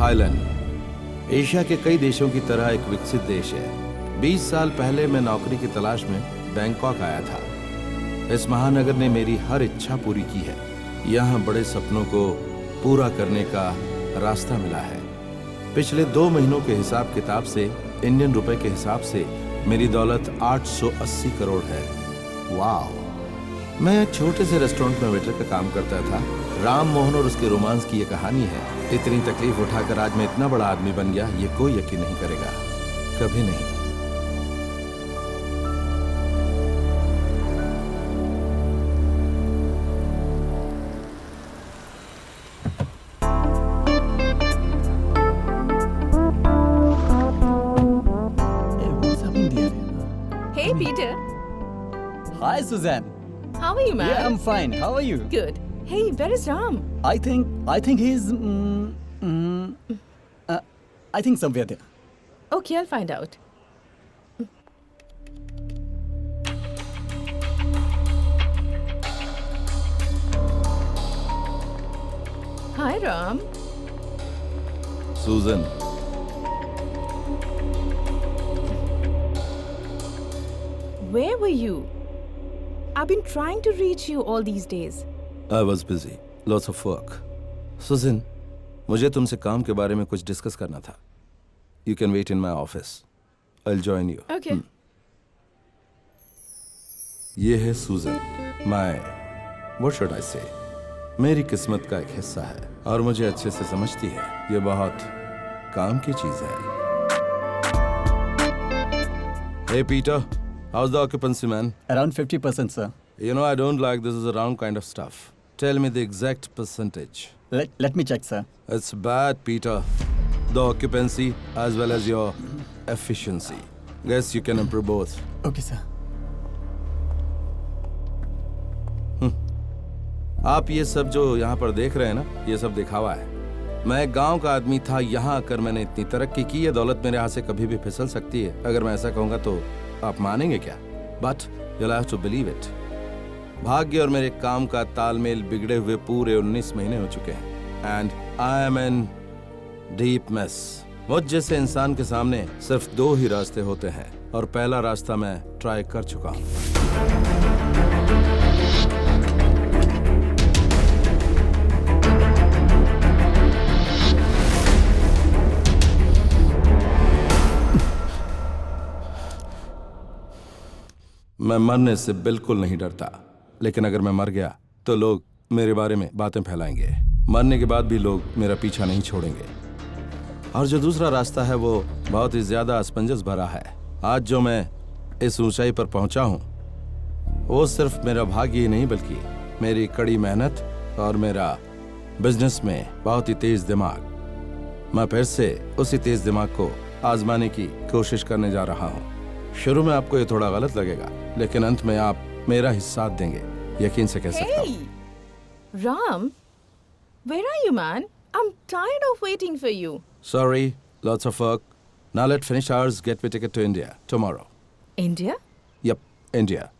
Thailand Asia के कई देशों की तरह एक विकसित देश है। 20 साल पहले मैं नौकरी की तलाश में बैंकॉक आया था। इस महानगर ने मेरी हर इच्छा पूरी की है। यहाँ बड़े सपनों को पूरा करने का रास्ता मिला है। पिछले 2 महीनों के हिसाब किताब से, इंडियन रुपए के हिसाब से मेरी दौलत 880 करोड़ है। वाह! मैं एक छोटे से रेस्टोरेंट में वेटर का काम करता था। राम मोहन और उसके रोमांस की ये कहानी है। इतनी तकलीफ उठाकर आज मैं इतना बड़ा आदमी बन गया, ये कोई यकीन नहीं करेगा, कभी नहीं। Hey, Peter. Hi, Suzanne. How are you, man? Yeah, I'm fine. How are you? Good. Hey, where is Ram? I think he's. I think somewhere there. Okay, I'll find out. Hi, Ram. Susan. Where were you? I've been trying to reach you all these days. I was busy. Lots of work. Susan, मुझे तुमसे काम के बारे में कुछ discuss करना था. You can wait in my office. I'll join you. Okay. ये है Susan. What should I say? मेरी किस्मत का एक हिस्सा है और मुझे अच्छे से समझती है. ये बहुत काम की चीज है. Hey Peter, how's the occupancy, man? Around 50%, sir. You know I don't like this is around kind of stuff. Tell me the exact percentage. Let me check, sir. It's bad, Peter. The occupancy as well as your efficiency. Guess you can improve both. Okay, sir. आप ये सब जो यहाँ पर देख रहे हैं ना, ये सब दिखावा है. मैं एक गांव का आदमी था. यहाँ आकर मैंने इतनी तरक्की की है. दौलत मेरे हाथ से कभी भी फिसल सकती है. अगर मैं ऐसा कहूँगा तो आप मानेंगे क्या? But you'll have to believe it. भाग्य और मेरे काम का तालमेल बिगड़े हुए पूरे 19 महीने हो चुके हैं. And I am in deep mess. मुझ जैसे इंसान के सामने सिर्फ 2 ही रास्ते होते हैं और पहला रास्ता मैं ट्राई कर चुका हूँ. मैं मरने से बिल्कुल नहीं डरता, लेकिन अगर मैं मर गया तो लोग मेरे बारे में बातें फैलाएंगे. मरने के बाद भी लोग मेरा पीछा नहीं छोड़ेंगे. और जो दूसरा रास्ता है वो बहुत ही ज्यादा असमंजस भरा है. आज जो मैं इस ऊंचाई पर पहुंचा हूं वो सिर्फ मेरा भाग्य ही नहीं बल्कि मेरी कड़ी मेहनत और मेरा बिजनेस में बहुत ही तेज दिमाग. मैं फिर से उसी तेज दिमाग को आजमाने की कोशिश करने जा रहा हूं. शुरू में आपको ये थोड़ा गलत लगेगा, लेकिन अंत में आप मेरा ही साथ देंगे, यकीन से कह सकता हूं. Hey, Ram, where are you, man? I'm tired of waiting for you. Sorry, lots of work. Now let's finish ours. Get me ticket to India tomorrow. India? Yep, India.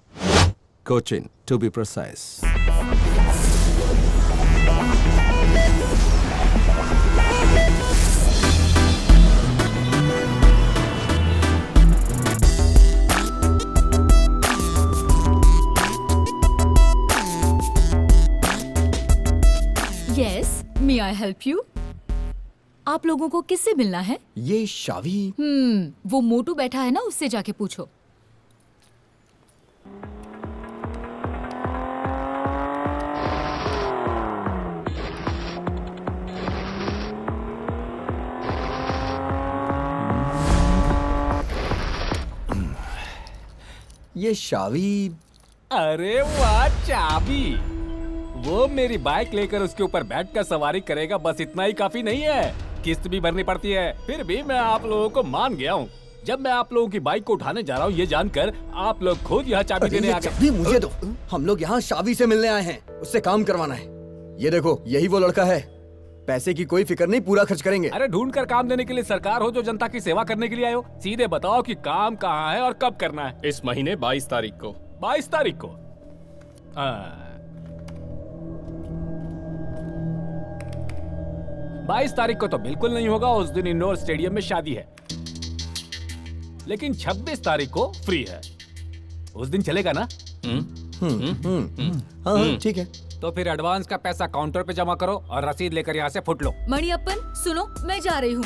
Cochin, to be precise. Yes, may I help you? आप लोगों को किससे मिलना है? ये शावी. वो मोटू बैठा है ना, उससे जाके पूछो. ये शावी. अरे वाह, चाबी. वो मेरी बाइक लेकर उसके ऊपर बैठकर सवारी करेगा, बस इतना ही काफी नहीं है. किस्त भी भरनी पड़ती है. फिर भी मैं आप लोगों को मान गया हूँ. जब मैं आप लोगों की बाइक को उठाने जा रहा हूँ ये जानकर आप लोग खुद यहाँ चाबी देने आ गए. चाबी मुझे दो. हम लोग यहाँ शावी से मिलने आए हैं, उससे काम करवाना है. ये देखो, यही वो लड़का है. पैसे की कोई फिक्र नहीं, पूरा खर्च करेंगे. अरे ढूंढ कर काम देने के लिए सरकार हो जो जनता की सेवा करने के लिए आए हो. सीधे बताओ कि काम कहाँ है और कब करना है. इस महीने 22 तारीख को. 22 तारीख को. 22 तारीख को तो बिल्कुल नहीं होगा, उस दिन इंडोर स्टेडियम में शादी है। लेकिन 26 तारीख को फ्री है, उस दिन चलेगा ना? हाँ ठीक है। तो फिर एडवांस का पैसा काउंटर पे जमा करो और रसीद लेकर यहाँ से फुट लो। मणियप्पन सुनो, मैं जा रही हूँ।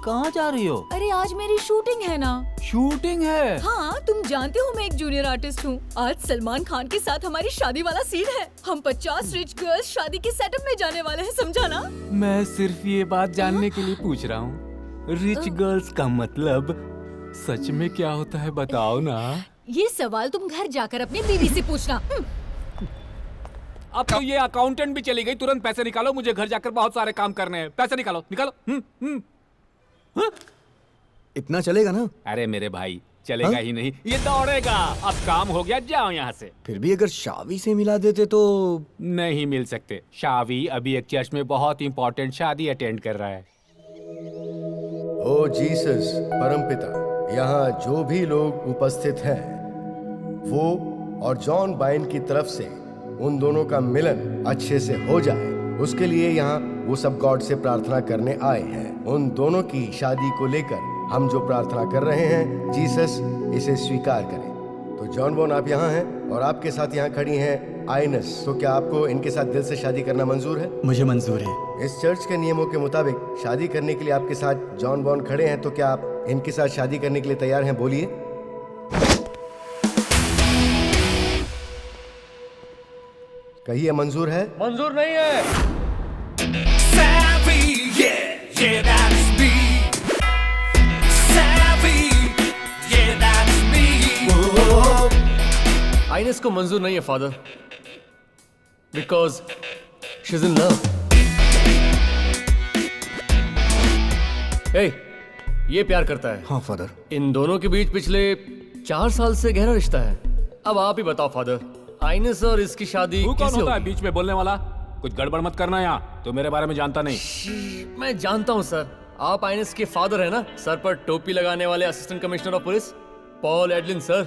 कहाँ जा रही हो? अरे आज मेरी शूटिंग है ना। शूटिंग है? हाँ, तुम जानते हो मैं एक जूनियर आर्टिस्ट हूँ। आज सलमान खान के साथ हमारी शादी वाला सीन है। हम 50 रिच गर्ल्स शादी के सेटअप में जाने वाले हैं, समझा ना? मैं सिर्फ ये बात जानने के लिए पूछ रहा हूँ, रिच गर्ल्स का मतलब सच में क्या होता है, बताओ ना। ये सवाल तुम घर जाकर अपनी बीवी से पूछना। अब तो ये अकाउंटेंट भी चली गई, तुरंत पैसे निकालो, मुझे घर जाकर बहुत सारे काम करने हैं। पैसे निकालो, निकालो। इतना चलेगा ना? अरे मेरे भाई, चलेगा ही नहीं, ये दौड़ेगा। अब काम हो गया, जाओ यहाँ से। फिर भी अगर शावी से मिला देते तो। नहीं मिल सकते। शावी अभी एक चर्च में बहुत इंपॉर्टेंट शादी अटेंड कर रहा है। ओ जीसस परमपिता, यहाँ जो भी लोग उपस्थित हैं वो और जॉन बाइन की तरफ से उन दोनों का मिलन अच्छे से हो जाए, उसके लिए यहाँ वो सब गॉड से प्रार्थना करने आए हैं। उन दोनों की शादी को लेकर हम जो प्रार्थना कर रहे हैं, जीसस इसे स्वीकार करें। तो जॉन बॉन आप यहाँ हैं और आपके साथ यहाँ खड़ी हैं आइनस। तो क्या आपको इनके साथ दिल से शादी करना मंजूर है? मुझे मंजूर है। इस चर्च के नियमों के मुताबिक शादी करने के लिए आपके साथ जॉन बॉन खड़े हैं, तो क्या आप इनके साथ शादी करने के लिए तैयार हैं? बोलिए। कहिए मंजूर है? मंजूर नहीं है। आइनेस को मंजूर नहीं है father, because she is in love. ये प्यार करता है। हाँ फादर। इन दोनों के बीच पिछले 4 साल से गहरा रिश्ता है। अब आप ही बताओ फादर, आइनेस और इसकी शादी तू कौन कैसे होता है होगी? बीच में बोलने वाला? कुछ गड़बड़ मत करना यहाँ, तो मेरे बारे में जानता नहीं। मैं जानता हूँ सर, आप आइनेस के फादर है ना, सर पर टोपी लगाने वाले assistant commissioner of police Paul Adeline sir.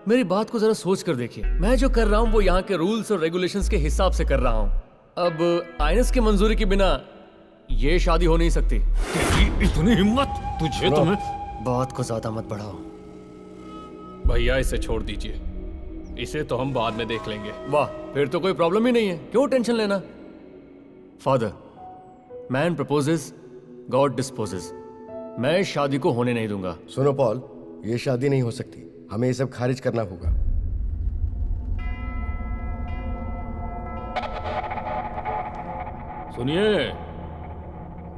मेरी बात को जरा सोच कर देखिए, मैं जो कर रहा हूँ वो यहाँ के रूल्स और रेगुलेशंस के हिसाब से कर रहा हूँ। अब आइनेस की मंजूरी के बिना ये शादी हो नहीं सकती। इतनी हिम्मत तुझे? तुम्हें बात को ज्यादा मत बढ़ाओ। भैया इसे छोड़ दीजिए, इसे तो हम बाद में देख लेंगे। वाह, फिर तो कोई प्रॉब्लम ही नहीं है, क्यों टेंशन लेना। Father, man proposes, God disposes. मैं इस शादी को होने नहीं दूंगा। सुनो पॉल, ये शादी नहीं हो सकती, हमें ये सब खारिज करना होगा। सुनिए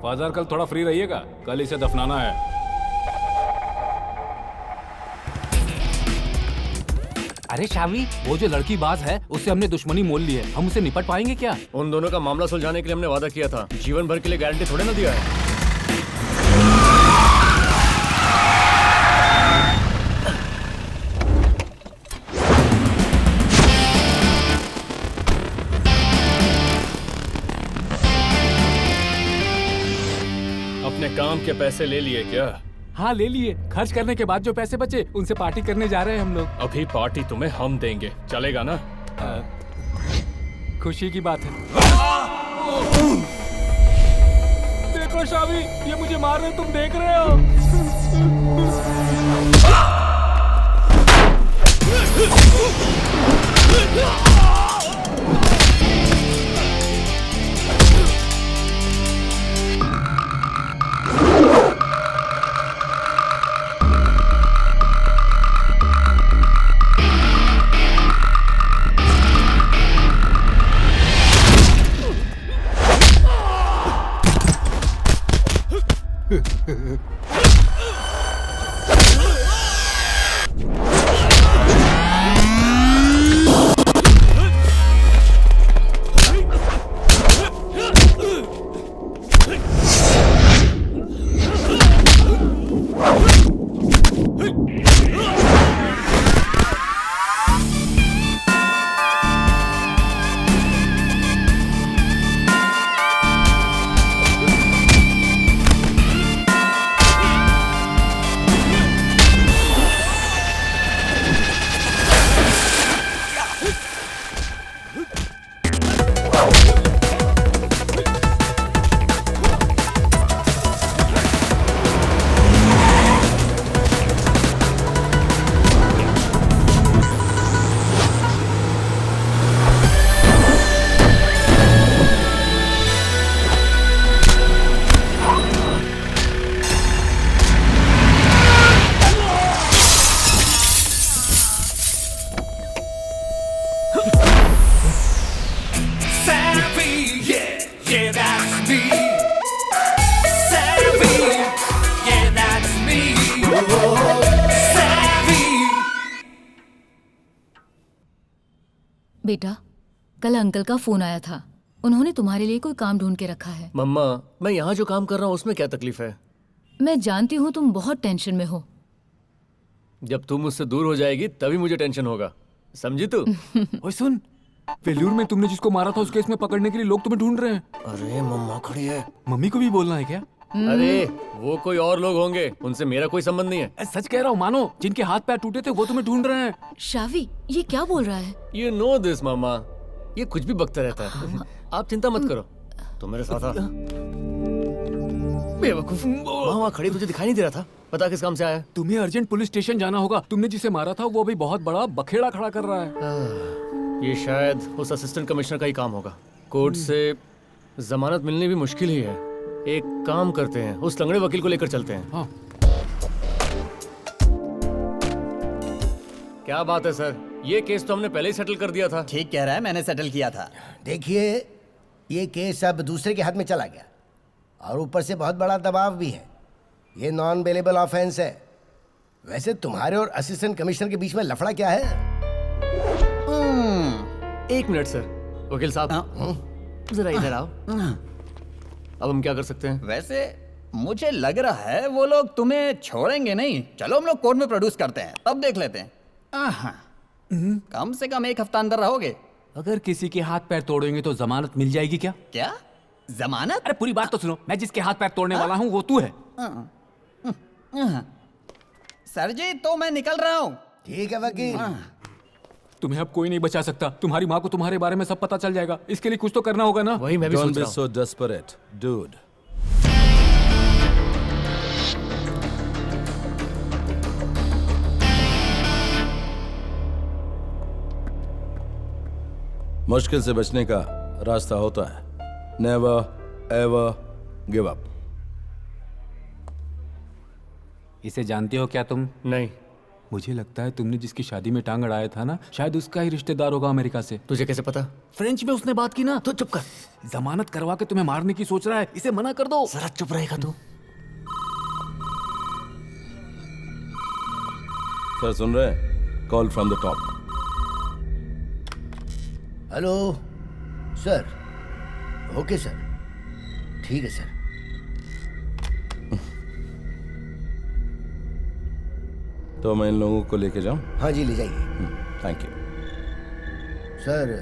फादर, कल थोड़ा फ्री रहिएगा, कल इसे दफनाना है। अरे शावी, वो जो लड़की बाज है उससे हमने दुश्मनी मोल ली है, हम उसे निपट पाएंगे क्या? उन दोनों का मामला सुलझाने के लिए हमने वादा किया था, जीवन भर के लिए गारंटी थोड़े ना दिया है। अपने काम के पैसे ले लिए क्या? हाँ ले लिए, खर्च करने के बाद जो पैसे बचे उनसे पार्टी करने जा रहे हैं हम लोग। अभी पार्टी तुम्हें हम देंगे, चलेगा ना? खुशी की बात है। देखो शावी, ये मुझे मार रहे, तुम देख रहे हो? बेटा, कल अंकल का फोन आया था। उन्होंने तुम्हारे लिए कोई काम ढूंढ के रखा है। मम्मा, मैं यहाँ जो काम कर रहा हूँ उसमें क्या तकलीफ है? मैं जानती हूँ तुम बहुत टेंशन में हो। जब तुम मुझसे दूर हो जाएगी तभी मुझे टेंशन होगा, समझी तू? ओए सुन, वेल्लूर में तुमने जिसको मारा था उस केस में पकड़ने के लिए लोग तुम्हें ढूंढ रहे हैं। अरे मम्मा खड़ी है। मम्मी को भी बोलना है क्या? अरे वो कोई और लोग होंगे, उनसे मेरा कोई संबंध नहीं है। सच कह रहा हूँ, मानो जिनके हाथ पैर टूटे थे वो तुम्हें ढूंढ रहे हैं। शावी, ये क्या बोल रहा है? You know this, मामा। ये कुछ भी बकता रहता है। आप चिंता मत करो, तुम मेरे साथ आ। बेवकूफ, वहाँ खड़ी तुझे दिखाई नहीं दे रहा था? पता किस काम से आया? तुम्हें अर्जेंट पुलिस स्टेशन जाना होगा। तुमने जिसे मारा था वो अभी बहुत बड़ा बखेड़ा खड़ा कर रहा है। ये शायद उस असिस्टेंट कमिश्नर का ही काम होगा। कोर्ट से जमानत मिलनी भी मुश्किल ही है। एक काम करते हैं, उस लंगड़े वकील को लेकर चलते हैं। हाँ। क्या बात है सर, ये केस तो हमने पहले ही सेटल कर दिया था। ठीक कह रहा है, मैंने सेटल किया था। देखिए, ये केस अब दूसरे के हाथ में चला गया और ऊपर से बहुत बड़ा दबाव भी है। ये नॉन बेलेबल ऑफेंस है। वैसे तुम्हारे और असिस्टेंट कमिश्नर के बीच में लफड़ा क्या है? एक मिनट सर, वकील साहब जरा इधर आओ। अब हम क्या कर सकते हैं? वैसे मुझे लग रहा है वो लोग तुम्हें छोड़ेंगे नहीं। चलो हम लोग कोर्ट में प्रोड्यूस करते हैं, तब देख लेते हैं। कम से कम एक हफ्ता अंदर रहोगे। अगर किसी के हाथ पैर तोड़ेंगे तो जमानत मिल जाएगी क्या? क्या जमानत? अरे पूरी बात तो सुनो। मैं जिसके हाथ पैर तोड़ने वाला हूँ वो तू है। सर जी, तो मैं निकल रहा हूँ। ठीक है वकील। तुम्हें अब कोई नहीं बचा सकता। तुम्हारी माँ को तुम्हारे बारे में सब पता चल जाएगा। इसके लिए कुछ तो करना होगा ना? वही मैं भी Don't सोच be रहा हूँ। so desperate, dude. मुश्किल से बचने का रास्ता होता है। Never ever give up. इसे जानते हो क्या तुम? नहीं। मुझे लगता है तुमने जिसकी शादी में टांग अड़ाया था ना, शायद उसका ही रिश्तेदार होगा अमेरिका से। तुझे कैसे पता? फ्रेंच में उसने बात की ना। तो चुप कर। जमानत करवा के तुम्हें मारने की सोच रहा है, इसे मना कर दो। जरा चुप रहेगा तू? सर सुन रहे हैं? Call from the top. Hello sir. Okay sir, ठीक है सर। तो मैं इन लोगों को लेके जाऊं? हाँ जी, ले जाइए। Thank you. सर,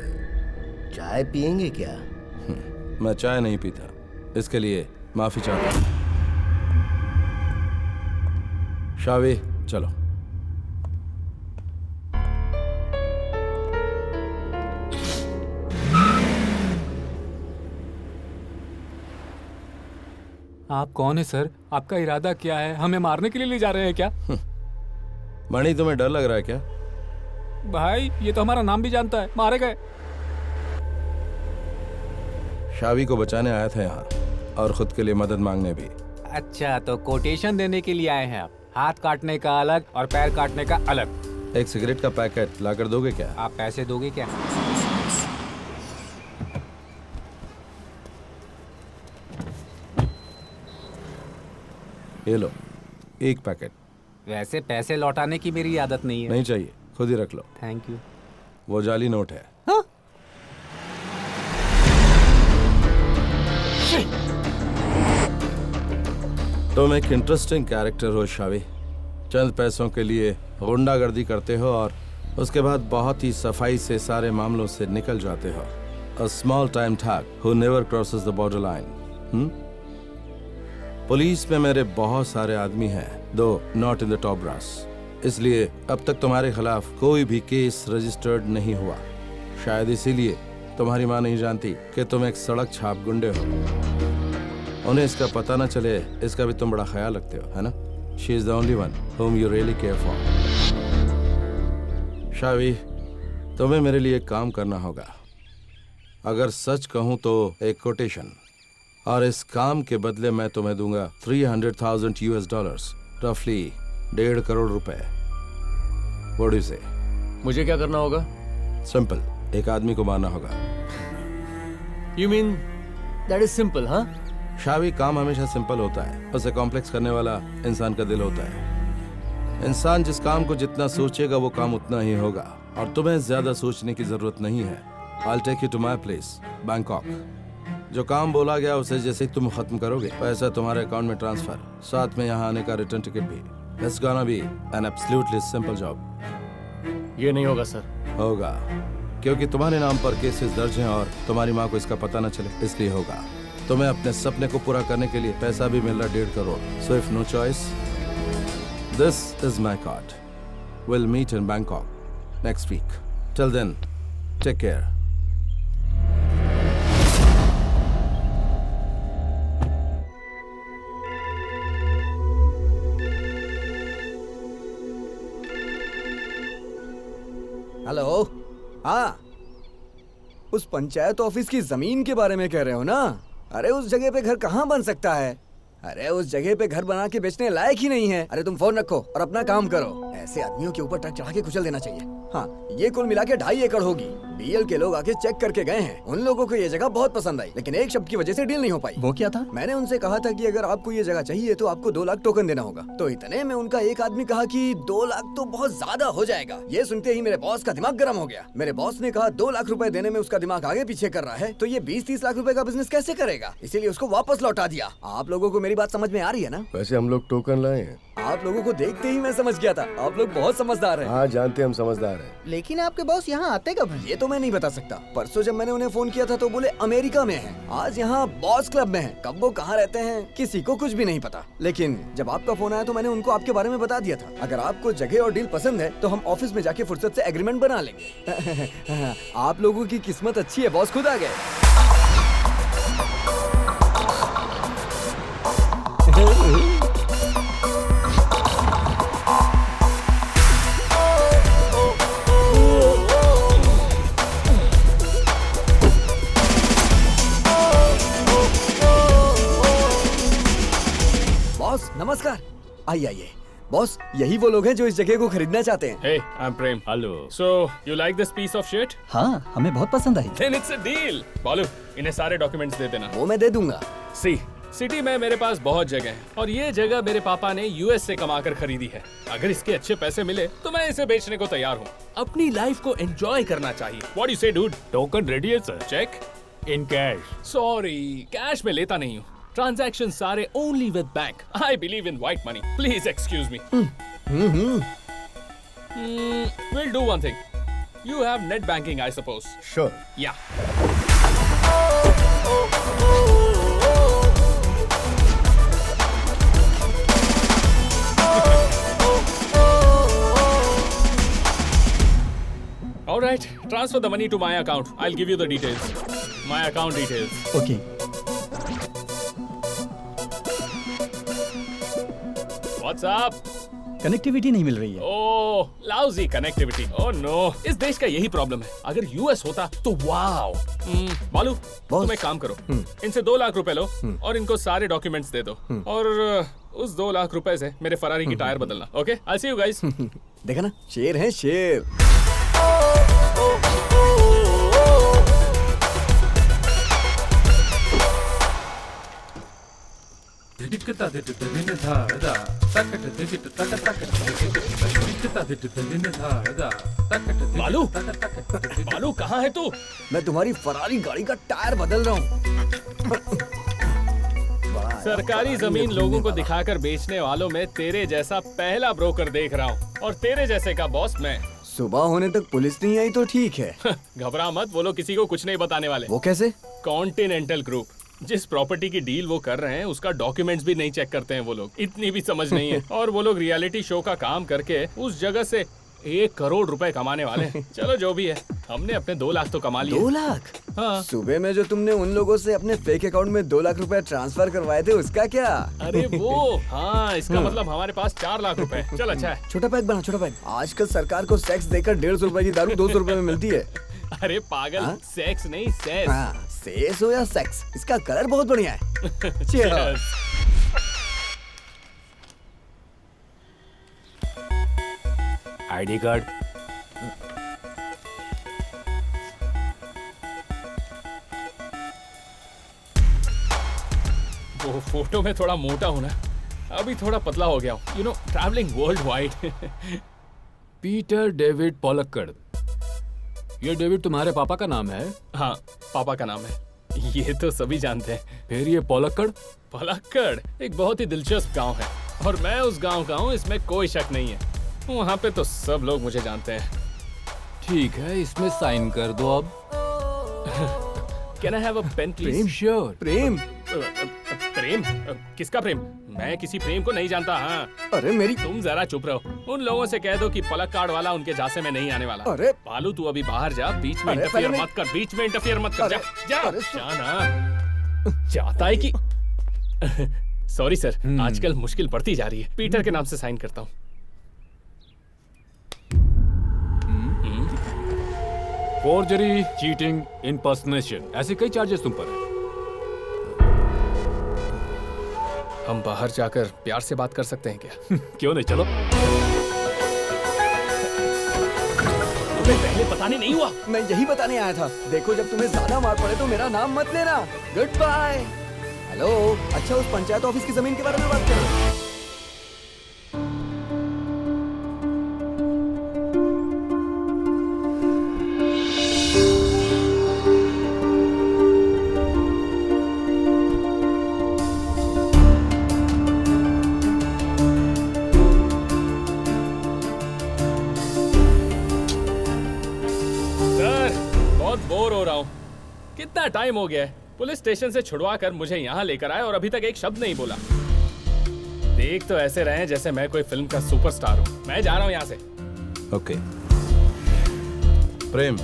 चाय पियेंगे क्या? मैं चाय नहीं पीता, इसके लिए माफी चाहता हूं। शावी, चलो। आप कौन है सर? आपका इरादा क्या है? हमें मारने के लिए ले जा रहे हैं क्या? मणि, तुम्हें डर लग रहा है क्या? भाई, ये तो हमारा नाम भी जानता है। मारे गए। शावी को बचाने आया था यहाँ और खुद के लिए मदद मांगने भी। अच्छा, तो कोटेशन देने के लिए आए हैं आप? हाथ काटने का अलग और पैर काटने का अलग। एक सिगरेट का पैकेट लाकर दोगे क्या? आप पैसे दोगे क्या? ये लो, एक पैकेट। वैसे पैसे लौटाने की मेरी आदत नहीं है। नहीं चाहिए, खुद ही रख लो। Thank you. वो जाली नोट है। तुम एक इंटरेस्टिंग कैरेक्टर हो शावी। चंद पैसों के लिए गुंडागर्दी करते हो और उसके बाद बहुत ही सफाई से सारे मामलों से निकल जाते हो। A small time thug who never crosses the borderline. Police में मेरे बहुत सारे आदमी हैं, though not in the top brass. इसलिए अब तक तुम्हारे खिलाफ कोई भी केस रजिस्टर्ड नहीं हुआ। शायद इसीलिए तुम्हारी माँ नहीं जानती कि तुम एक सड़क छाप गुंडे हो। उन्हें इसका पता न चले, इसका भी तुम बड़ा ख्याल रखते हो, है ना? She is the only one whom you really care for. शावी, तुम्हें मेरे लिए एक काम करना होगा। अगर सच कहूं तो एक कोटेशन, और इस काम के बदले मैं तुम्हें दूंगा $300,000 रफली 1.5 करोड़ रुपए। What do you say? मुझे क्या करना होगा? सिंपल, एक आदमी को मारना होगा। You mean that is simple, हाँ? शावी, काम हमेशा सिंपल होता है, उसे कॉम्प्लेक्स करने वाला इंसान का दिल होता है। इंसान जिस काम को जितना सोचेगा वो काम उतना ही होगा। और तुम्हें ज्यादा सोचने की जरूरत नहीं है। I'll take you to my place, Bangkok. जो काम बोला गया उसे जैसे ही तुम खत्म करोगे, पैसा तुम्हारे अकाउंट में ट्रांसफर, साथ में यहाँ आने का रिटर्न टिकट भी। It's gonna be an absolutely simple job। ये नहीं होगा सर। होगा, क्योंकि तुम्हारे नाम पर केसेस दर्ज हैं और तुम्हारी माँ को इसका पता न चले, इसलिए होगा। तुम्हें अपने सपने को पूरा करने के लिए पैसा भी मिल रहा 1.5 crore. So if no choice, this is my card। We'll meet in Bangkok next week। Till then, take care। Hello. हाँ, उस पंचायत ऑफिस की जमीन के बारे में कह रहे हो ना? अरे उस जगह पे घर कहाँ बन सकता है? अरे उस जगह पे घर बना के बेचने लायक ही नहीं है। अरे तुम फोन रखो और अपना काम करो। ऐसे आदमियों के ऊपर ट्रक चढ़ा के कुचल देना चाहिए। हाँ, ये कुल मिला के 2.5 एकड़ होगी। बीएल के लोग आके चेक करके गए हैं। उन लोगों को ये जगह बहुत पसंद आई, लेकिन एक शब्द की वजह से डील नहीं हो पाई। वो क्या था? मैंने उनसे कहा था कि अगर आपको ये जगह चाहिए तो आपको 2 लाख टोकन देना होगा। तो इतने में उनका एक आदमी कहा कि 2 लाख तो बहुत ज्यादा हो जाएगा। ये सुनते ही मेरे बॉस का दिमाग गर्म हो गया। मेरे बॉस ने कहा 2 लाख रुपए देने में उसका दिमाग आगे पीछे कर रहा है तो ये 20-30 लाख रुपए का बिजनेस कैसे करेगा? इसीलिए उसको वापस लौटा दिया। आप लोगों को मेरी बात समझ में आ रही है ना? वैसे हम लोग टोकन लाए हैं। आप लोगों को देखते ही मैं समझ गया था, आप लोग बहुत समझदार हैं। हाँ, जानते हम समझदार हैं। लेकिन आपके बॉस यहाँ आते कब हैं? ये तो मैं नहीं बता सकता। परसों जब मैंने उन्हें फोन किया था तो बोले अमेरिका में हैं। आज यहाँ बॉस क्लब में हैं। कब वो कहाँ रहते हैं किसी को कुछ भी नहीं पता। लेकिन जब आपका फोन आया तो मैंने उनको आपके बारे में बता दिया था। अगर आपको जगह और डील पसंद है तो हम ऑफिस में जाके फुर्सत से एग्रीमेंट बना लेंगे। आप लोगों की किस्मत अच्छी है, बॉस खुद आ गए। नमस्कार। आइए आइए। बॉस, यही वो लोग हैं जो इस जगह को खरीदना चाहते हैं। Hey, I'm Prem. Hello. So, you like this piece of shit? हाँ, हमें बहुत पसंद आई। Then it's a deal. बालू, इन्हें सारे डॉक्यूमेंट्स दे देना। वो मैं दे दूंगा। See, सिटी में मेरे पास बहुत जगह है और ये जगह मेरे पापा ने यूएस से कमाकर खरीदी है। अगर इसके अच्छे पैसे मिले तो मैं इसे बेचने को तैयार हूँ। अपनी लाइफ को एंजॉय करना चाहिए। What do you say, dude? Token ready है sir. Cheque? In cash. Sorry, cash में लेता नहीं हूँ। ट्रांजैक्शन सारे only with bank. I believe in white money. Please excuse me. We'll do one thing. You have net banking, I suppose. Sure. Yeah. All right, transfer the money to my account. I'll give you the details. My account details. Okay. What's up? Connectivity नहीं मिल रही है। ओह, lousy connectivity. Oh no, इस देश का यही problem है। अगर US होता तो वाओ। बालू, तुम एक काम करो, इनसे 2 लाख रुपए लो और इनको सारे डॉक्यूमेंट्स दे दो और उस 2 लाख रुपए से मेरे फरारी की टायर बदलना। Okay, I see you guys. देखा ना, शेर है शेर। बालू, बालू कहाँ है तू? मैं तुम्हारी फरारी गाड़ी का टायर बदल रहा हूँ। सरकारी जमीन लोगों को दिखाकर बेचने वालों में तेरे जैसा पहला ब्रोकर देख रहा हूँ और तेरे जैसे का बॉस मैं। सुबह होने तक पुलिस नहीं आई तो ठीक है। घबरा मत, वो लोग किसी को कुछ नहीं बताने वाले। वो कैसे? कॉन्टिनेंटल ग्रुप, जिस प्रॉपर्टी की डील वो कर रहे हैं उसका डॉक्यूमेंट्स भी नहीं चेक करते हैं वो लोग। इतनी भी समझ नहीं है। और वो लोग रियलिटी शो का काम करके उस जगह से 1 करोड़ रुपए कमाने वाले हैं। चलो जो भी है, हमने अपने 2 लाख तो कमा लिए। 2 लाख? हाँ। सुबह में जो तुमने उन लोगों से अपने फेक अकाउंट में 2 लाख रुपए ट्रांसफर करवाए थे उसका क्या? अरे वो, हाँ, इसका मतलब हमारे पास 4 लाख रुपए। चल अच्छा है। छोटा पैक बना, छोटा पैक। आजकल सरकार को सेक्स देकर 150 रुपए की दारू 200 रुपए में मिलती है। अरे पागल, सेक्स नहीं सेक्स। हाँ, सेक्स हो या सेक्स, इसका कलर बहुत बढ़िया है। Cheers। ID card. वो फोटो में थोड़ा मोटा हूं ना, अभी थोड़ा पतला हो गया हूँ। You know, travelling world wide. Peter David Paulakkad, ये डेविड तुम्हारे पापा का नाम है? हाँ, पापा का नाम है। ये तो सभी जानते हैं। फिर ये पलक्कड़? पलक्कड़ एक बहुत ही दिलचस्प गांव है और मैं उस गांव का हूँ, इसमें कोई शक नहीं है। वहाँ पे तो सब लोग मुझे जानते हैं। ठीक है, इसमें साइन कर दो अब। Can I have a pen please? Prem, sure. Prem? Prem? किसका प्रेम? मैं किसी प्रेम को नहीं जानता। हाँ, अरे मेरी तुम जरा चुप रहो। उन लोगों से कह दो कि पलक्कड़ वाला उनके झांसे में नहीं आने वाला। अरे बालू, तू अभी बाहर जा, बीच में अरे इंटरफियर पहले मत कर, बीच में इंटरफियर मत कर। जा जा अरे जा ना। चाहता है कि सॉरी सर, आजकल मुश्किल बढ़ती जा रही है। पीटर के नाम से साइन करता हूँ। फोर्जरी, चीटिंग, इम्पर्सनेशन, ऐसे कई चार्जेस तुम पर हैं। हम बाहर जाकर प्यार से बात कर सकते हैं क्या? क्यों नहीं, चलो। तुम्हें पहले बताने नहीं हुआ? मैं यही बताने आया था। देखो, जब तुम्हें ज्यादा मार पड़े तो मेरा नाम मत लेना। Good bye. हेलो, अच्छा उस पंचायत ऑफिस की जमीन के बारे में बात करें। बोर हो रहा हूँ। कितना टाइम हो गया है, पुलिस स्टेशन से छुड़वा कर मुझे यहाँ लेकर आए और अभी तक एक शब्द नहीं बोला। देख तो ऐसे रहे जैसे मैं कोई फिल्म का सुपरस्टार हूँ। मैं जा रहा हूँ यहाँ से। ओके। प्रेम,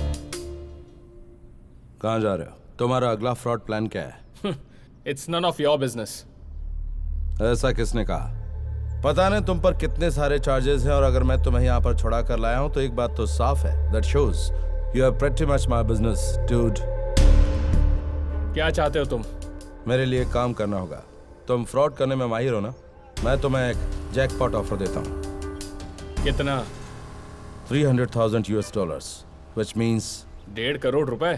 कहाँ जा रहे हो? तुम्हारा अगला फ्रॉड प्लान क्या है? It's none of your business. ऐसा किसने कहा? पता नहीं तुम पर कितने सारे चार्जेस हैं और अगर मैं तुम्हें यहाँ पर छुड़ा कर लाया हूँ तो एक बात तो साफ है, that shows you are pretty much my business dude. क्या चाहते हो तुम? मेरे लिए काम करना होगा। तुम फ्रॉड करने में माहिर हो ना? मैं तुम्हें एक जैकपॉट ऑफर देता हूँ। कितना? 300,000 US dollars, which means 1.5 crore रुपए।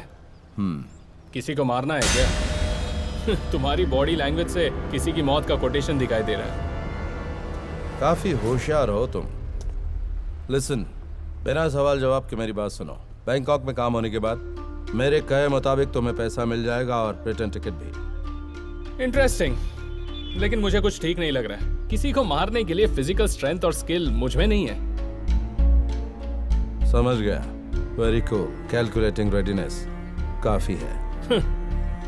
किसी को मारना है क्या? तुम्हारी बॉडी लैंग्वेज से किसी की मौत का कोटेशन दिखाई दे रहा है। काफी होशियार हो तुम। लिसन, बिना सवाल जवाब के मेरी बात सुनो। बैंकॉक में काम होने के बाद मेरे कहे मुताबिक तुम्हें पैसा मिल जाएगा और रिटर्न टिकट भी। इंटरेस्टिंग, लेकिन मुझे कुछ ठीक नहीं लग रहा है। किसी को मारने के लिए फिजिकल स्ट्रेंथ और स्किल मुझ में नहीं है। समझ गया। Very cool. कैलकुलेटिंग रेडीनेस काफी है।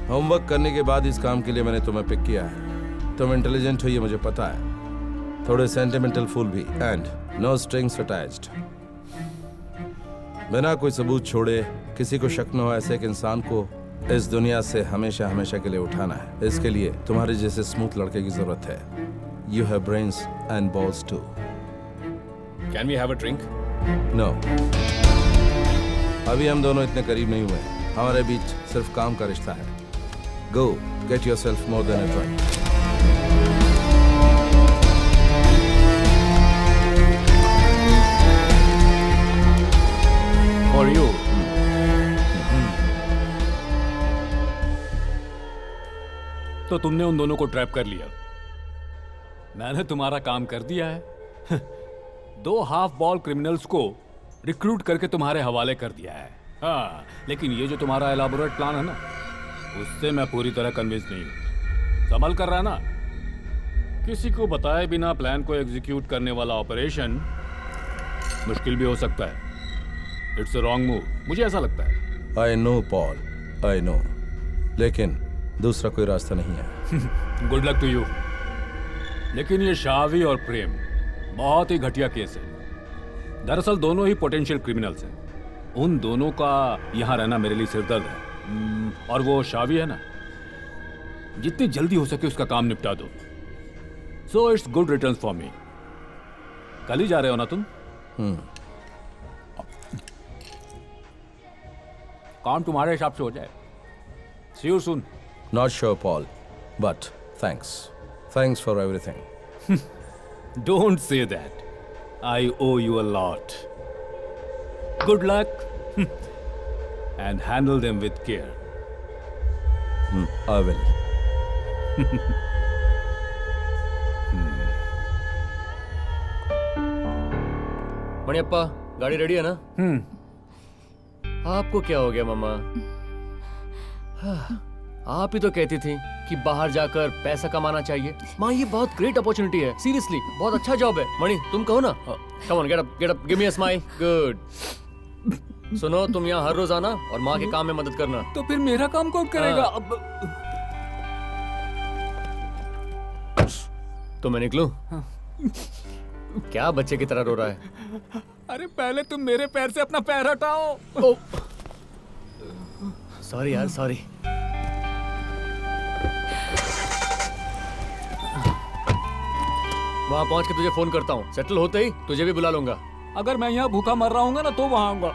होमवर्क करने के बाद इस काम के लिए मैंने तुम्हें पिक किया है। तुम इंटेलिजेंट हो, ये मुझे पता है। थोड़े सेंटिमेंटल फूल भी, एंड नो स्ट्रिंग्स अटैच्ड। बिना कोई सबूत छोड़े किसी को शक न हो ऐसे एक इंसान को इस दुनिया से हमेशा हमेशा के लिए उठाना है। इसके लिए तुम्हारे जैसे स्मूथ लड़के की जरूरत है। You have brains and balls too. Can we have a drink? No, अभी हम दोनों इतने करीब नहीं हुए। हमारे बीच सिर्फ काम का रिश्ता है। गो get yourself more than a drink. For you. तो तुमने उन दोनों को ट्रैप कर लिया। मैंने तुम्हारा काम कर दिया है। 2 हाफ बॉल क्रिमिनल्स को रिक्रूट करके तुम्हारे हवाले कर दिया है। हाँ, लेकिन ये जो तुम्हारा एलाबोरेट प्लान है ना, उससे मैं पूरी तरह कन्विंस नहीं हूँ। संभल कर रहा ना, किसी को बताए बिना प्लान को एग्जीक्यूट करने वाला ऑपरेशन मुश्किल भी हो सकता है। इट्स अ रॉन्ग मूव, मुझे ऐसा लगता है। I know Paul, I know, लेकिन दूसरा कोई रास्ता नहीं है। Good luck to you. लेकिन ये शावी और प्रेम बहुत ही घटिया केस है। दरअसल दोनों ही पोटेंशियल क्रिमिनल्स हैं। उन दोनों का यहाँ रहना मेरे लिए सिरदर्द है। और वो शावी है ना, जितनी जल्दी हो सके उसका काम निपटा दो। So it's good return for me. कल ही जा रहे हो ना तुम? काम तुम्हारे हिसाब से हो जाए। See you soon. Not sure, Paul, but thanks. Thanks for everything. Don't say that. I owe you a lot. Good luck. And handle them with care. I will. मणियप्पा, गाड़ी रेडी है ना? आपको क्या हो गया मामा? आप ही तो कहती थी कि बाहर जाकर पैसा कमाना चाहिए। माँ ये बहुत ग्रेट अपॉर्चुनिटी है, सीरियसली बहुत अच्छा जॉब है। मणि तुम कहो ना। Come on get up give me a smile. Good. सुनो तुम यहाँ हर रोज आना और माँ के काम में मदद करना। तो फिर मेरा काम कौन करेगा? अब तो मैं निकलूं? क्या बच्चे की तरह रो रहा है? अरे पहले तुम मेरे पैर से अपना पैर हटाओ। सॉरी यार, सॉरी। वहां पहुंच के तुझे फोन करता हूँ। सेटल होते ही तुझे भी बुला लूंगा। अगर मैं यहाँ भूखा मर रहा हूँ ना तो वहां आऊंगा।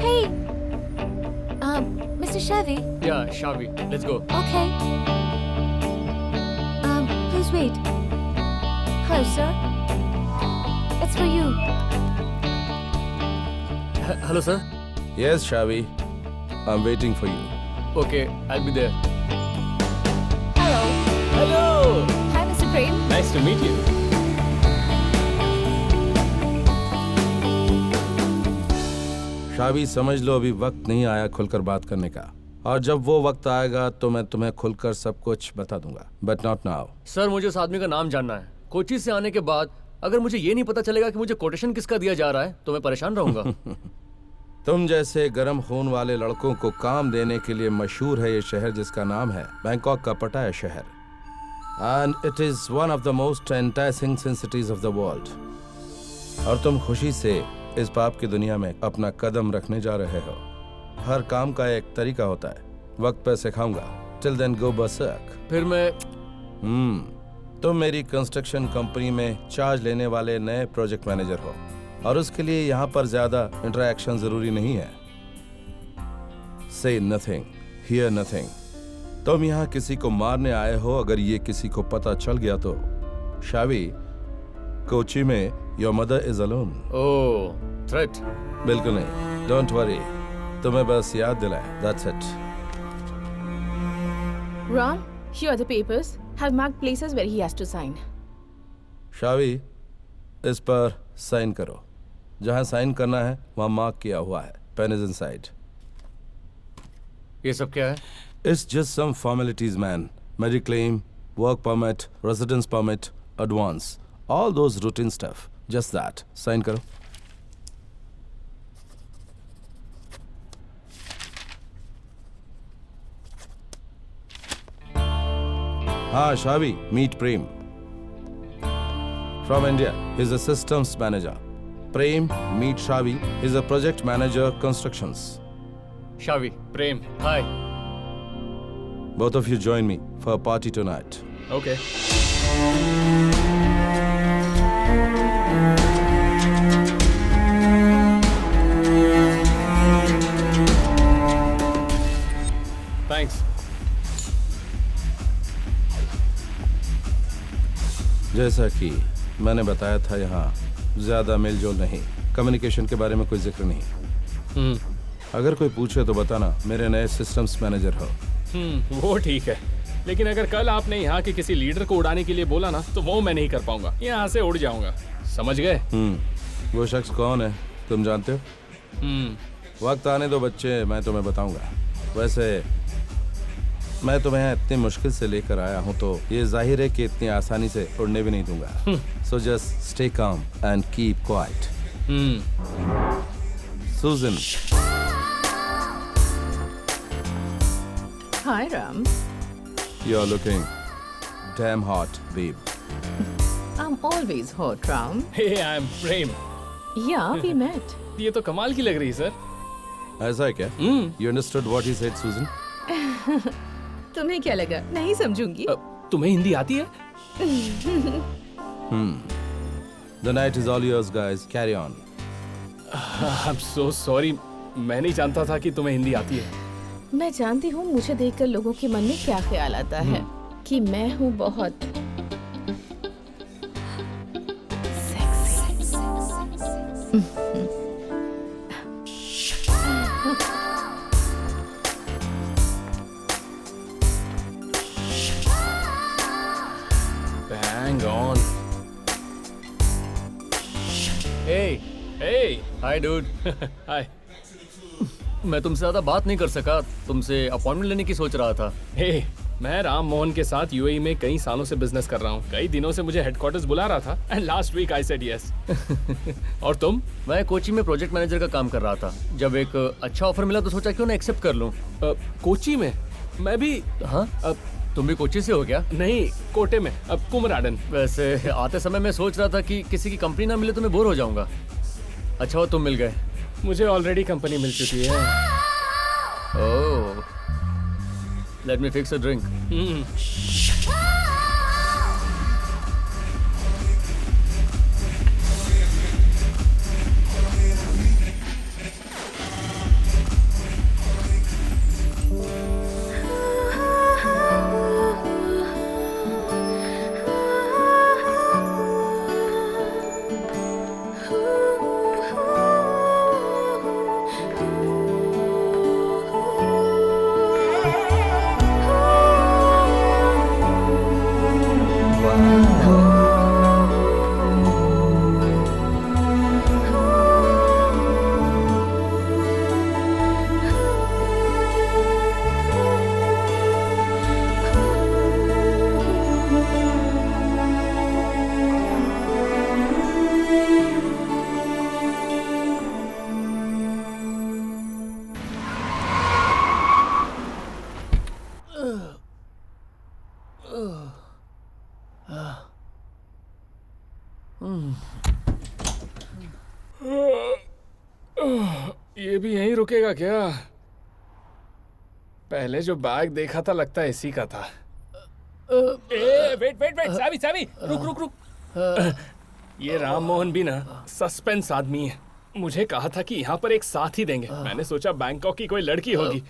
Hey, Mr. Chevy. या Shavi, let's go. Okay. Please wait. Hello, sir. It's for you. Hello sir. Yes, Shavi. I'm waiting for you. Okay, I'll be there. Hello. Hello. Hi, Mr. Prem. Nice to meet you. Shavi समझ लो अभी वक्त नहीं आया खुलकर बात करने का, और जब वो वक्त आएगा तो मैं तुम्हें खुलकर सब कुछ बता दूंगा, बट नॉट नाउ। सर मुझे उस आदमी का नाम जानना है। कोची से आने के बाद अगर मुझे ये नहीं पता चलेगा कि मुझे कोटेशन किसका दिया जा रहा है तो मैं परेशान रहूंगा। तुम जैसे गर्म खून वाले लड़कों को काम देने के लिए मशहूर है ये शहर, जिसका नाम है बैंकॉक का पटाया शहर, and it is one of the most enticing cities of the world. और तुम खुशी से इस पाप की दुनिया में अपना कदम रखने जा रहे हो। हर काम का एक तरीका होता है, वक्त पे सिखाऊंगा। Till then go berserk. फिर मैं तुम मेरी कंस्ट्रक्शन कंपनी में चार्ज लेने वाले नए प्रोजेक्ट मैनेजर हो, और उसके लिए यहाँ पर ज्यादा इंटरेक्शन जरूरी नहीं है। से नथिंग, हियर नथिंग। तुम यहाँ किसी को मारने आए हो, अगर ये किसी को पता चल गया तो शावी, कोची में your mother is alone. Oh, threat? बिल्कुल नहीं, डोंट वरी, तुम्हें बस याद दिलाए, that's it. Ram, here are the papers. Have marked places where he has to sign. शावी, इस पर साइन करो। जहां साइन करना है वहां मार्क किया हुआ है। Pen is inside. ये सब क्या है? It's just some formalities, man. Mediclaim, work permit, residence permit, advance. All those routine stuff. Just that. Sign करो। हाँ, Shavi, meet Prem. From India, he's a systems manager. Prem, meet Shavi, he's a project manager, constructions. शावी, Prem, hi. Both of you join me for a party tonight. Okay. Thanks. जैसा कि मैंने बताया था, यहाँ ज्यादा मेलजोल नहीं, कम्युनिकेशन के बारे में कोई जिक्र नहीं। अगर कोई पूछे तो बताना मेरे नए सिस्टम्स मैनेजर हो। वो ठीक है, लेकिन अगर कल आपने यहाँ के किसी लीडर को उड़ाने के लिए बोला ना तो वो मैं नहीं कर पाऊंगा। यहाँ से उड़ जाऊंगा, समझ गए? वो शख्स कौन है तुम जानते हो? वक्त आने दो बच्चे, मैं तुम्हें बताऊंगा। वैसे मैं तुम्हें इतनी मुश्किल से लेकर आया हूँ तो ये जाहिर है कि इतनी आसानी से उड़ने भी नहीं दूंगा। So just stay calm and keep quiet. Susan. Hi, Ram. You're looking damn hot, babe. I'm always hot, Ram. Hey I am Prem. Yeah, we met. ये तो कमाल की लग रही है सर। ऐसा है क्या? You understood what he said, Susan? तुम्हें क्या लगा? नहीं समझूंगी। तुम्हें हिंदी आती है? The night is all yours, guys. Carry on. I am so sorry, मैं नहीं जानता था कि तुम्हें हिंदी आती है। मैं जानती हूँ मुझे देखकर लोगों के मन में क्या ख्याल आता है कि मैं हूँ बहुत हाय डूड। हाय। मैं तुमसे ज्यादा बात नहीं कर सका, तुमसे अपॉइंटमेंट लेने की सोच रहा था। हे, मैं राम मोहन के साथ यूएई में कई सालों से बिजनेस कर रहा हूँ। कई दिनों से मुझे हेडक्वार्टर्स बुला रहा था and last week I said yes. और तुम? मैं कोची में प्रोजेक्ट मैनेजर का काम कर रहा था। जब एक अच्छा ऑफर मिला तो सोचा क्यों ना एक्सेप्ट कर लूं। कोची में? मैं भी। हाँ, तुम भी कोची से हो क्या? नहीं, कोटे में, अब कुमराडन। वैसे आते समय मैं सोच रहा था कि किसी की कंपनी ना मिले तो मैं बोर हो जाऊंगा। अच्छा हो तुम मिल गए। मुझे ऑलरेडी कंपनी मिल चुकी है। Oh, let me fix a drink. ये भी यहीं रुकेगा क्या? पहले जो बैग देखा था लगता है इसी का था। वेट, चाबी, रुक। ये राम मोहन भी ना सस्पेंस आदमी है। मुझे कहा था कि यहाँ पर एक साथ ही देंगे। मैंने सोचा बैंकॉक की कोई लड़की होगी।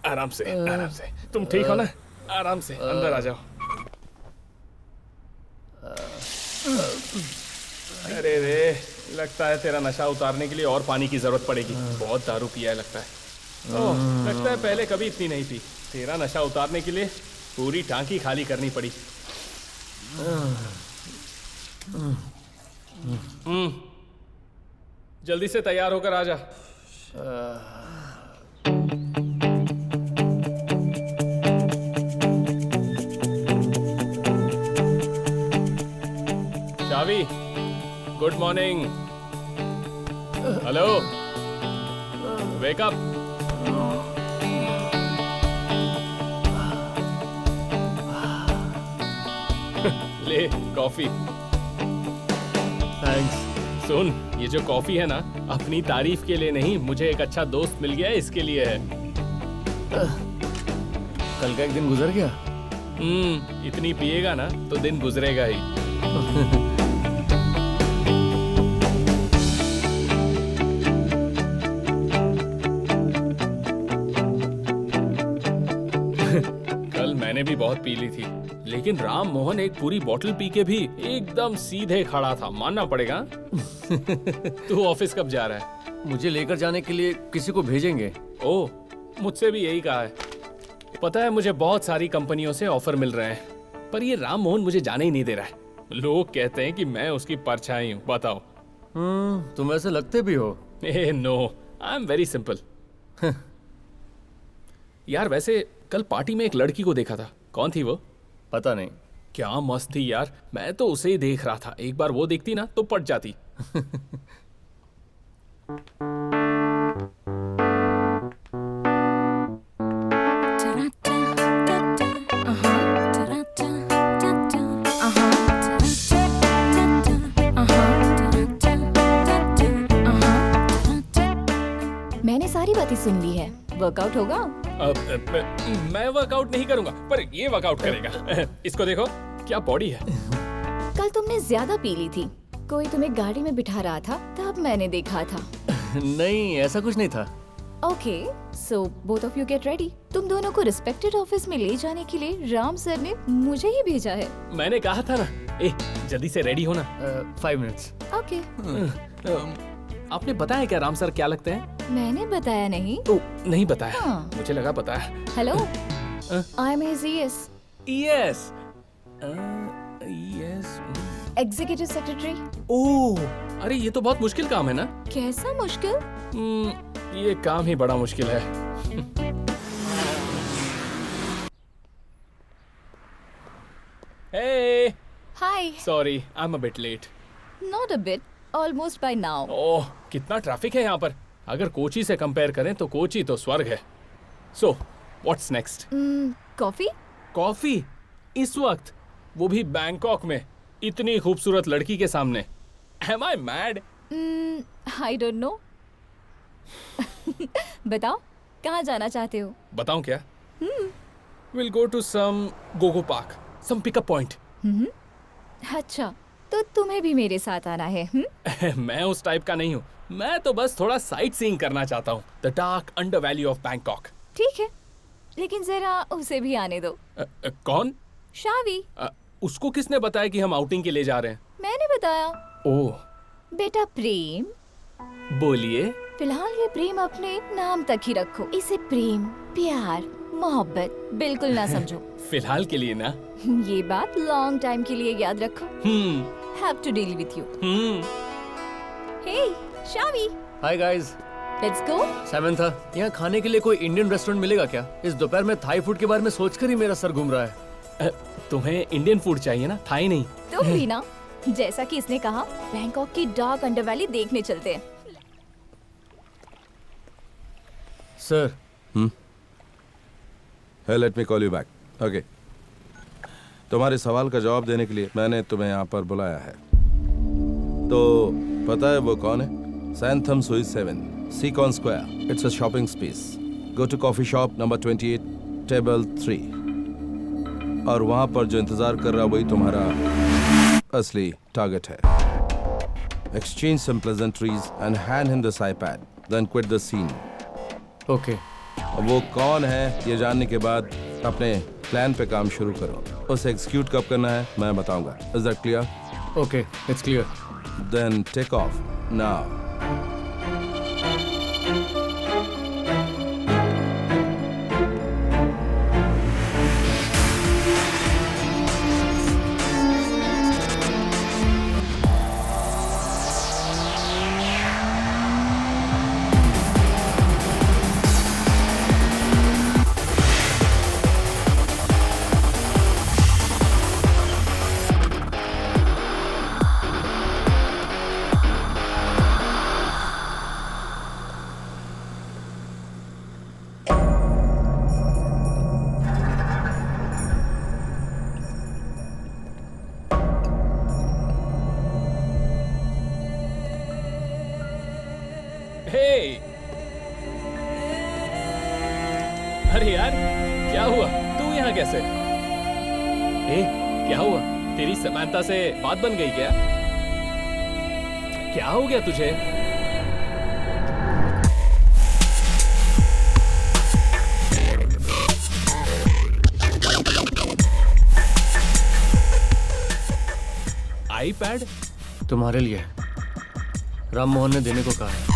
आराम से। तुम ठीक हो ना? आराम से अंदर आ जाओ। अरे रे, लगता है तेरा नशा उतारने के लिए और पानी की जरूरत पड़ेगी। बहुत दारू पिया है लगता है। ओह, लगता है पहले कभी इतनी नहीं पी। तेरा नशा उतारने के लिए पूरी टांकी खाली करनी पड़ी। जल्दी से तैयार होकर आ जा। चावी, good morning. Hello, wake up. ले कॉफी। थैंक्स। सुन, ये जो कॉफी है ना, अपनी तारीफ के लिए नहीं, मुझे एक अच्छा दोस्त मिल गया है इसके लिए है। कल का एक दिन गुजर गया। इतनी पिएगा ना तो दिन गुजरेगा ही। कल मैंने भी बहुत पी ली थी, लेकिन राम मोहन एक पूरी बोतल पी के भी एकदम सीधे खड़ा था, मानना पड़ेगा। तू ऑफिस कब जा रहा है? मुझे लेकर जाने के लिए किसी को भेजेंगे। ओह, मुझसे भी यही कहा है। पता है, मुझे बहुत सारी कंपनियों से ऑफर मिल रहे हैं, पर ये राम मोहन मुझे जाने ही नहीं दे रहा है। लोग कहते हैं कि मैं उसकी परछाई हूँ। बताओ। तुम ऐसे लगते भी हो। No, I am very simple. यार वैसे कल पार्टी में एक लड़की को देखा था। कौन थी वो? पता नहीं। क्या मस्त थी यार, मैं तो उसे ही देख रहा था। एक बार वो देखती ना तो पट जाती। मैंने सारी बातें सुन ली है। वर्कआउट होगा? मैं वर्कआउट नहीं करूंगा, पर ये वर्कआउट करेगा। इसको देखो, क्या बॉडी है। कल तुमने ज्यादा पी ली थी। कोई तुम्हें गाड़ी में बिठा रहा था, तब मैंने देखा था। नहीं, ऐसा कुछ नहीं था। Okay, so both of you get ready. तुम दोनों को रिस्पेक्टेड ऑफिस में ले जाने के लिए राम सर ने मुझे ही भेजा है। मैंने कहा था ना, जल्दी से रेडी होना। 5 मिनट्स। ओके। आपने बताया क्या राम सर क्या लगते हैं? मैंने बताया नहीं। नहीं बताया। हाँ। मुझे लगा बताया। Hello, I am his ES। ES। ES। Executive secretary. Oh, अरे ये तो बहुत मुश्किल काम है ना? कैसा मुश्किल? ये काम ही बड़ा मुश्किल है। Hey, hi. sorry, I'm a bit late. Not a bit, almost bye now. Oh, कितना ट्रैफिक है यहाँ पर। अगर कोची से कंपेयर करें तो कोची तो स्वर्ग है। So, what's next? Coffee? Coffee? इस वक्त? वो भी बैंकॉक में, इतनी खूबसूरत लड़की के सामने। Am I mad? I don't know. बताओ, कहाँ जाना चाहते हो? बताऊं क्या? We'll go to some go-go park, some pickup point. अच्छा, तो तुम्हें भी मेरे साथ आना है? मैं उस टाइप का नहीं हूँ। मैं तो बस थोड़ा साइट सीइंग करना चाहता हूँ। The dark underbelly of Bangkok. ठीक है, लेकिन जरा उसे भी आने दो। कौन? शावी। उसको किसने बताया कि हम आउटिंग के लिए जा रहे हैं? मैंने बताया। ओह, बेटा प्रेम, बोलिए। फिलहाल ये प्रेम अपने नाम तक ही रखो। इसे प्रेम, प्यार, मोहब्बत बिल्कुल ना समझो। फिलहाल के लिए ना। ये बात लॉन्ग टाइम के लिए याद रखो। Have to deal with you. Hey Shavi, hi guys. Let's go. सेवेंथा, यहाँ खाने के लिए कोई इंडियन रेस्टोरेंट मिलेगा क्या? इस दोपहर में थाई फूड के बारे में सोचकर ही मेरा सर घूम रहा है। तुम्हें इंडियन फूड चाहिए ना, थाई नहीं? तुम भी ना, जैसा कि इसने कहा, बैंकॉक की डार्क अंडरवैली देखने चलते हैं। Sir. Hey, let me call you back. Okay. तुम्हारे सवाल का जवाब देने के लिए मैंने तुम्हें यहाँ पर बुलाया है। तो पता है वो कौन है? Santham suite 7, Seacon Square. It's a shopping space. Go to coffee shop number 28, table 3. और वहाँ पर जो इंतजार कर रहा वही तुम्हारा असली टारगेट है। Exchange some pleasantries and hand him this iPad. Then quit the scene. Okay. वो कौन है ये जानने के बाद अपने प्लान पे काम शुरू करो। उसे एग्जीक्यूट कब करना है मैं बताऊंगा। Is that clear? Okay, it's clear. Then take off now. Hey! अरे यार, क्या हुआ? तू यहाँ कैसे? क्या हुआ? तेरी समंता से बात बन गई क्या? क्या हो गया तुझे? आईपैड? तुम्हारे लिए। राम मोहन ने देने को कहा है।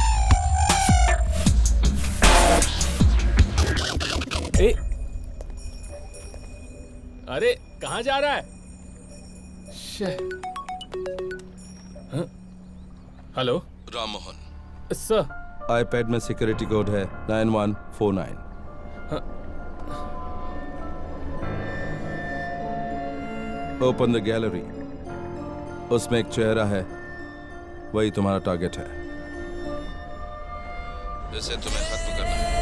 अरे कहाँ जा रहा है? Hello Ram Mohan sir. IPad में सिक्योरिटी कोड है 9149। Open the gallery. उसमें एक चेहरा है, वही तुम्हारा टारगेट है जिसे तुम्हें खत्म करना है।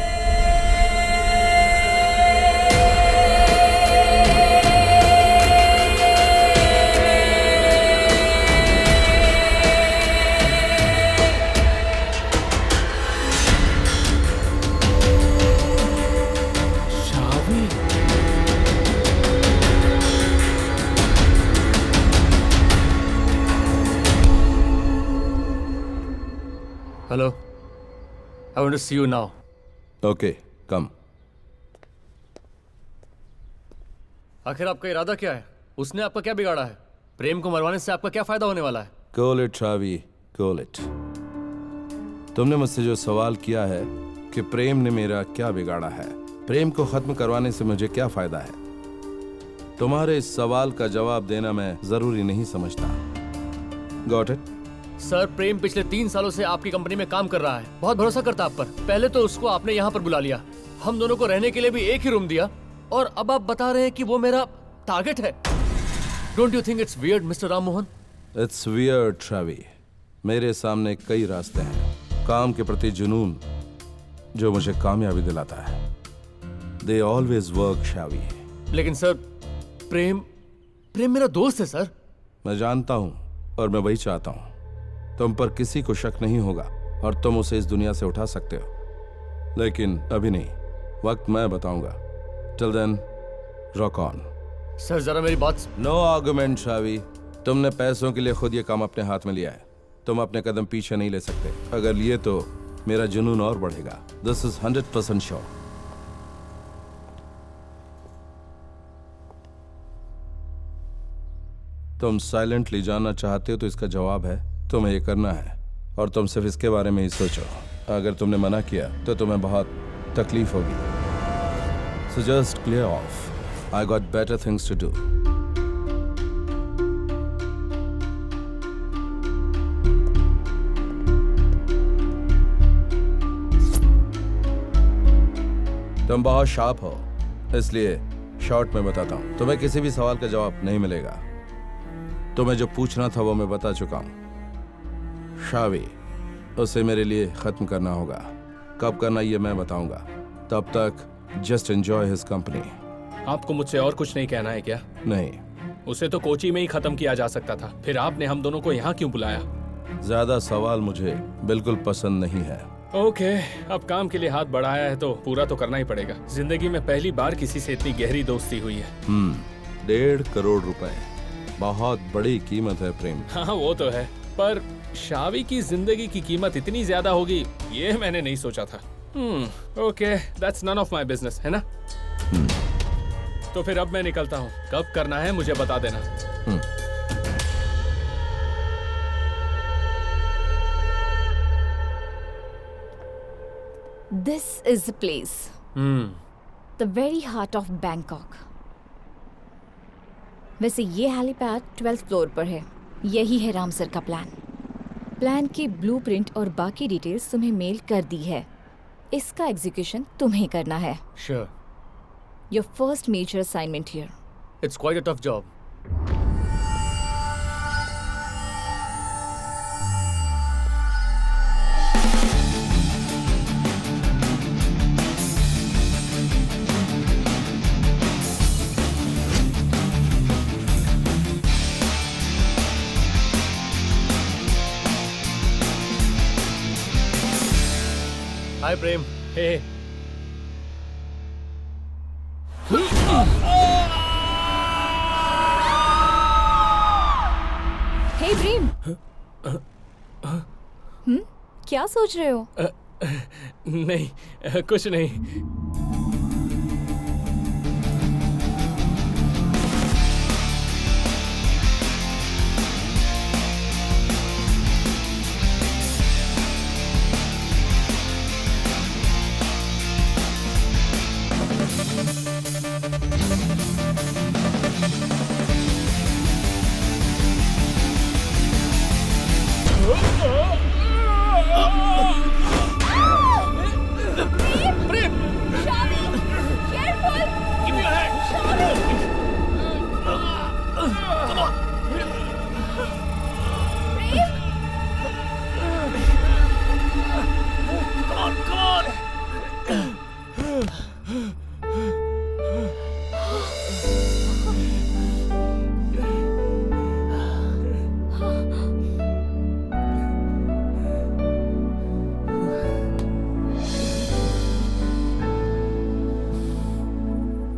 Hello. I want to see you now. Okay, come. आखिर आपका इरादा क्या है? उसने आपका क्या बिगाड़ा है? प्रेम को मरवाने से आपका क्या फायदा होने वाला है? Call it, Ravi. Call it. तुमने मुझसे जो सवाल किया है कि प्रेम ने मेरा क्या बिगाड़ा है, प्रेम को खत्म करवाने से मुझे क्या फायदा है, तुम्हारे इस सवाल का जवाब देना मैं जरूरी नहीं समझता। Got it? सर प्रेम पिछले 3 सालों से आपकी कंपनी में काम कर रहा है, बहुत भरोसा करता आप पर। पहले तो उसको आपने यहाँ पर बुला लिया, हम दोनों को रहने के लिए भी एक ही रूम दिया, और अब आप बता रहे हैं कि वो मेरा टारगेट है। Don't you think it's weird mister Ram Mohan? It's weird ट्रैवी। मेरे सामने कई रास्ते हैं, काम के प्रति जुनून जो मुझे कामयाबी दिलाता है। They always work शावी। लेकिन सर प्रेम मेरा दोस्त है सर। मैं जानता हूं और मैं वही चाहता हूं। तुम पर किसी को शक नहीं होगा और तुम उसे इस दुनिया से उठा सकते हो, लेकिन अभी नहीं, वक्त मैं बताऊंगा। Till then rock on. Sir जरा मेरी बात। No argument Shavi. तुमने पैसों के लिए खुद ये काम अपने हाथ में लिया है, तुम अपने कदम पीछे नहीं ले सकते। अगर लिए तो मेरा जुनून और बढ़ेगा। This is 100% sure. तुम साइलेंटली जानना चाहते हो तो इसका जवाब है तुम्हें ये करना है, और तुम सिर्फ इसके बारे में ही सोचो। अगर तुमने मना किया तो तुम्हें बहुत तकलीफ होगी। So just clear off. I got better things to do. तुम बहुत शार्प हो, इसलिए शॉर्ट में बताता हूं। तुम्हें किसी भी सवाल का जवाब नहीं मिलेगा। तुम्हें जो पूछना था वो मैं बता चुका हूं। शावी, उसे मेरे लिए खत्म करना होगा। कब करना ये मैं बताऊंगा। तब तक जस्ट एंजॉय हिज कंपनी। आपको मुझसे और कुछ नहीं कहना है क्या? नहीं। उसे तो कोची में ही खत्म किया जा सकता था, फिर आपने हम दोनों को यहाँ क्यों बुलाया? ज्यादा सवाल मुझे बिल्कुल पसंद नहीं है। ओके, अब काम के लिए हाथ बढ़ाया है तो पूरा तो करना ही पड़ेगा। जिंदगी में पहली बार किसी से इतनी गहरी दोस्ती हुई है। 1.5 करोड़ रुपए, बहुत बड़ी कीमत है प्रेम। हाँ वो तो है, पर शावी की जिंदगी की कीमत इतनी ज्यादा होगी ये मैंने नहीं सोचा था। Okay, that's none of my business, है ना? तो फिर अब मैं निकलता हूँ। कब करना है मुझे बता देना। This is the place. The very heart of Bangkok. वैसे ये हेलीपैड 12th फ्लोर पर है। यही है राम सर का प्लान की ब्लूप्रिंट और बाकी डिटेल्स तुम्हें मेल कर दी है। इसका एग्जीक्यूशन तुम्हें करना है। Sure. Your first major assignment here. It's quite a tough job. Hi, Prem. Hey. Hey प्रेम। क्या सोच रहे हो? नहीं, कुछ नहीं।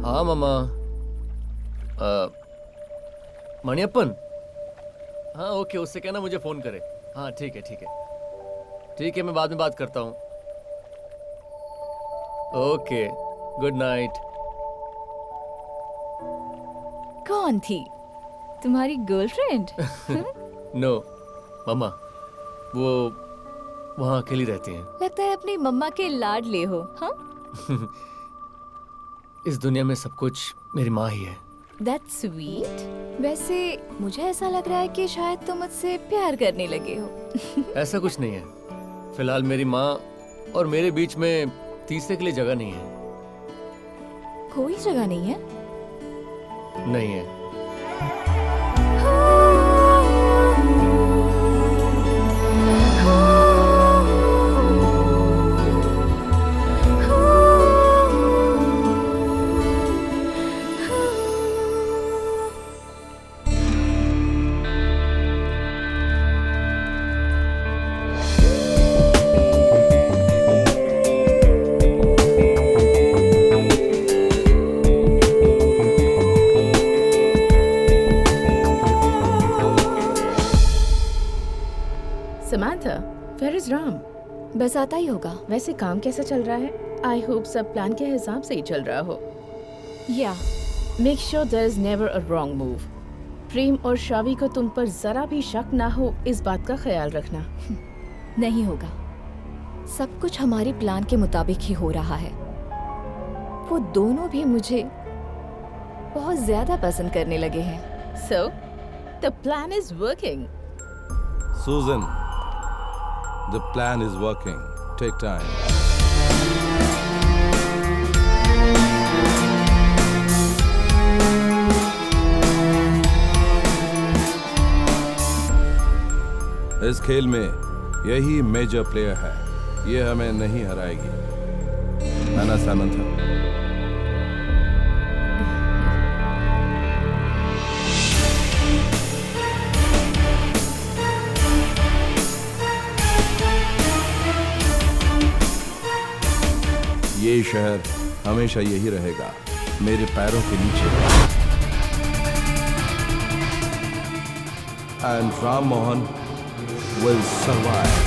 हाँ मामा। मणियप्पन। हाँ ओके, उससे कहना मुझे फोन करे। हाँ ठीक है ठीक है ठीक है, मैं बाद में बात करता हूँ। Okay, good night. कौन थी? तुम्हारी गर्लफ्रेंड? नो मामा, वो वहाँ अकेली रहती हैं। लगता है अपनी मम्मा के लाडले हो। हाँ, इस दुनिया में सब कुछ मेरी माँ ही है। That's sweet. वैसे मुझे ऐसा लग रहा है कि शायद तुम मुझसे प्यार करने लगे हो। ऐसा कुछ नहीं है। फिलहाल मेरी माँ और मेरे बीच में तीसरे के लिए जगह नहीं है। कोई जगह नहीं है? नहीं है। Samantha, where is Ram? बस आता ही होगा। वैसे काम कैसा चल रहा है? आई होप सब प्लान के हिसाब से ही चल रहा हो। Yeah make sure there is never a wrong move. Prem और शावी को तुम पर जरा भी शक ना हो, इस बात का ख्याल रखना। नहीं होगा। सब कुछ हमारे प्लान के मुताबिक ही हो रहा है। वो दोनों भी मुझे बहुत ज्यादा पसंद करने लगे हैं। So the plan is working. Susan, the plan is working. Take time. इस खेल में यही मेजर प्लेयर है। ये हमें नहीं हराएगी, है ना सामंथा? ये शहर हमेशा यही रहेगा, मेरे पैरों के नीचे। And Ram Mohan will survive.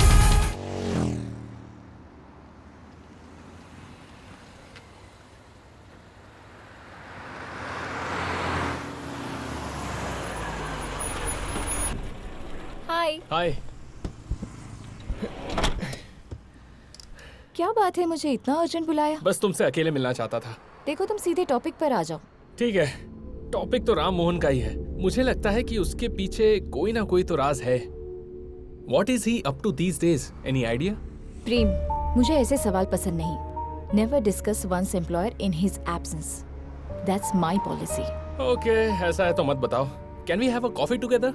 हाय। हाय। क्या बात है, मुझे इतना अर्जेंट बुलाया? बस तुमसे अकेले मिलना चाहता था। देखो, तुम सीधे टॉपिक पर आ जाओ। ठीक है, टॉपिक तो राम मोहन का ही है। मुझे लगता है कि उसके पीछे कोई ना कोई तो राज है। What is he up to these days? Any idea? प्रेम, मुझे ऐसे सवाल पसंद नहीं। Never discuss one's employer in his absence. That's my policy. Okay, ऐसा है तो मत बताओ। Can we have a coffee together?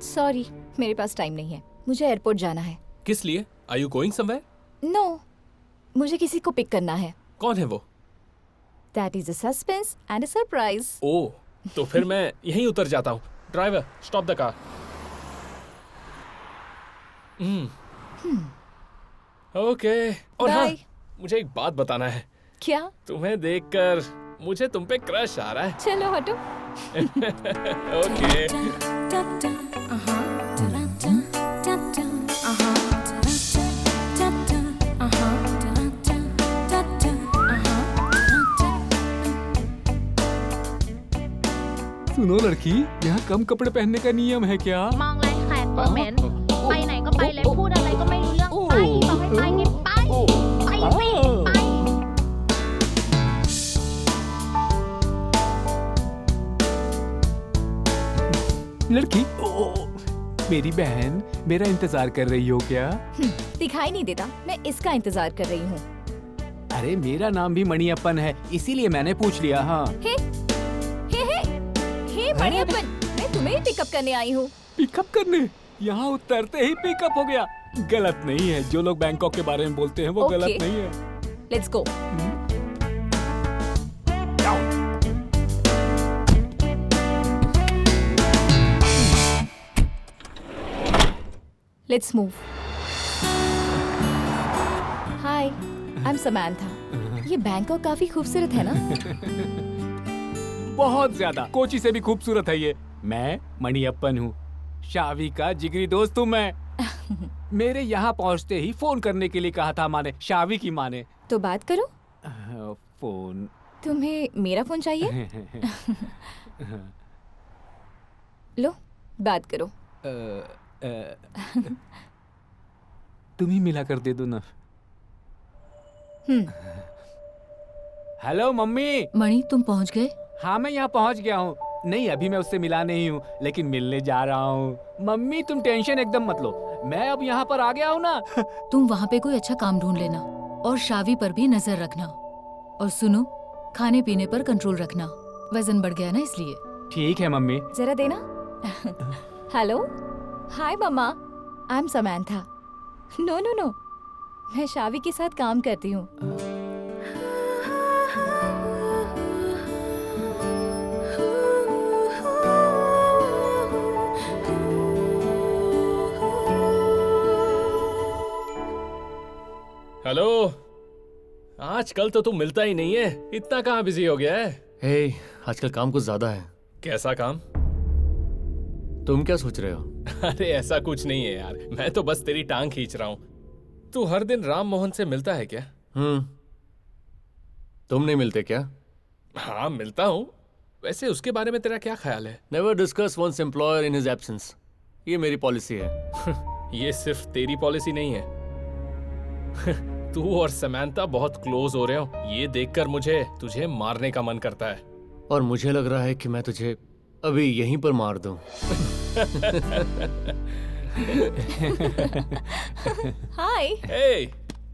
Sorry, मेरे पास टाइम नहीं है। मुझे एयरपोर्ट जाना है। किस लिए? Are you going somewhere? No, मुझे किसी को पिक करना है। कौन है वो? That is a suspense and a surprise. ओह, तो फिर मैं यहीं उतर जाता हूँ। Driver, stop the car. Okay. और हाँ, Bye. मुझे एक बात बताना है। क्या? तुम्हें देखकर मुझे तुम पे क्रश आ रहा है। चलो हटो। ओके। सुनो लड़की, यहाँ कम कपड़े पहनने का नियम है क्या? มองไรแขกเปอร์เหม็นไปไหนก็ไปเลยพูดอะไรก็ไม่รู้เรื่องไปบอกให้ไปไงไปไปสิไป लड़की, मेरी बहन मेरा इंतजार कर रही हो क्या? दिखाई नहीं देता, मैं इसका इंतजार कर रही हूँ। अरे मेरा नाम भी मणियप्पन है, इसीलिए मैंने पूछ लिया। हाँ। हे मणियप्पन, मैं तुम्हें पिकअप करने आई हूँ। पिकअप करने? यहाँ उतरते ही पिकअप हो गया? गलत नहीं है, जो लोग बैंकॉक के बारे में बोलते हैं वो गलत नहीं है। Let's go. Let's move. Hi, I'm Samantha. ये बैंकॉक काफी खूबसूरत है ना? बहुत ज्यादा, कोची से भी खूबसूरत है ये। मैं मणियप्पन हूँ, शावी का जिगरी दोस्त हूँ मैं। मेरे यहाँ पहुँचते ही फोन करने के लिए कहा था माँ ने, शावी की माँ ने। तो बात करो। फोन? तुम्हें मेरा फोन चाहिए? लो, बात करो। तुम ही मिला कर दे दो ना। Hello mummy. मणि, तुम पहुंच गए? हाँ, मैं यहाँ पहुँच गया हूँ। नहीं, अभी मैं उससे मिला नहीं हूँ, लेकिन मिलने जा रहा हूँ। मम्मी तुम टेंशन एकदम मत लो, मैं अब यहाँ पर आ गया हूँ ना। तुम वहाँ पे कोई अच्छा काम ढूंढ लेना और शावी पर भी नजर रखना। और सुनो, खाने पीने पर कंट्रोल रखना, वजन बढ़ गया ना इसलिए। ठीक है मम्मी। जरा देना। Hello, hi mama, I am Samantha. No no no, मैं शावी के साथ काम करती हूँ। हेलो, आजकल तो तुम मिलता ही नहीं है, इतना कहाँ बिजी हो गया है? हे, आजकल काम कुछ ज्यादा है। कैसा काम? तुम क्या सोच रहे हो? अरे ऐसा कुछ नहीं है यार, मैं तो बस तेरी टांग खींच रहा हूँ। तू हर दिन राम मोहन से मिलता है क्या? तुम नहीं मिलते क्या? हाँ मिलता हूँ। वैसे उसके बारे में तेरा क्या ख्याल है? Never discuss one's employer in his absence, ये मेरी पॉलिसी है। ये सिर्फ तेरी पॉलिसी नहीं है। तू और समैंथा बहुत क्लोज हो रहे हो, ये देखकर मुझे तुझे मारने का मन करता है। और मुझे लग रहा है कि मैं तुझे अभी यहीं पर मार दूं। हाय। हे,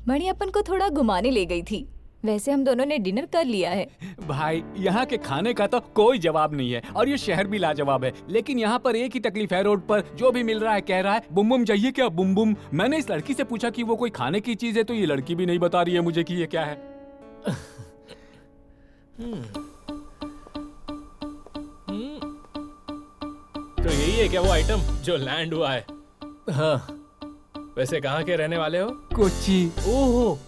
मणि अपन को थोड़ा घुमाने ले गई थी। वैसे हम दोनों ने डिनर कर लिया है। भाई यहाँ के खाने का तो कोई जवाब नहीं है, और ये शहर भी लाजवाब है, लेकिन यहाँ पर एक ही तकलीफ है, रोड पर जो भी मिल रहा है कह रहा है बुम बुम चाहिए क्या, बुम बुम। मैंने इस लड़की से पूछा कि वो कोई खाने की चीज है, तो ये लड़की भी नहीं बता रही है मुझे कि ये क्या है। तो यही है क्या वो आइटम जो लैंड हुआ है? हाँ। वैसे कहाँ के रहने वाले हो? कोची। ओहो,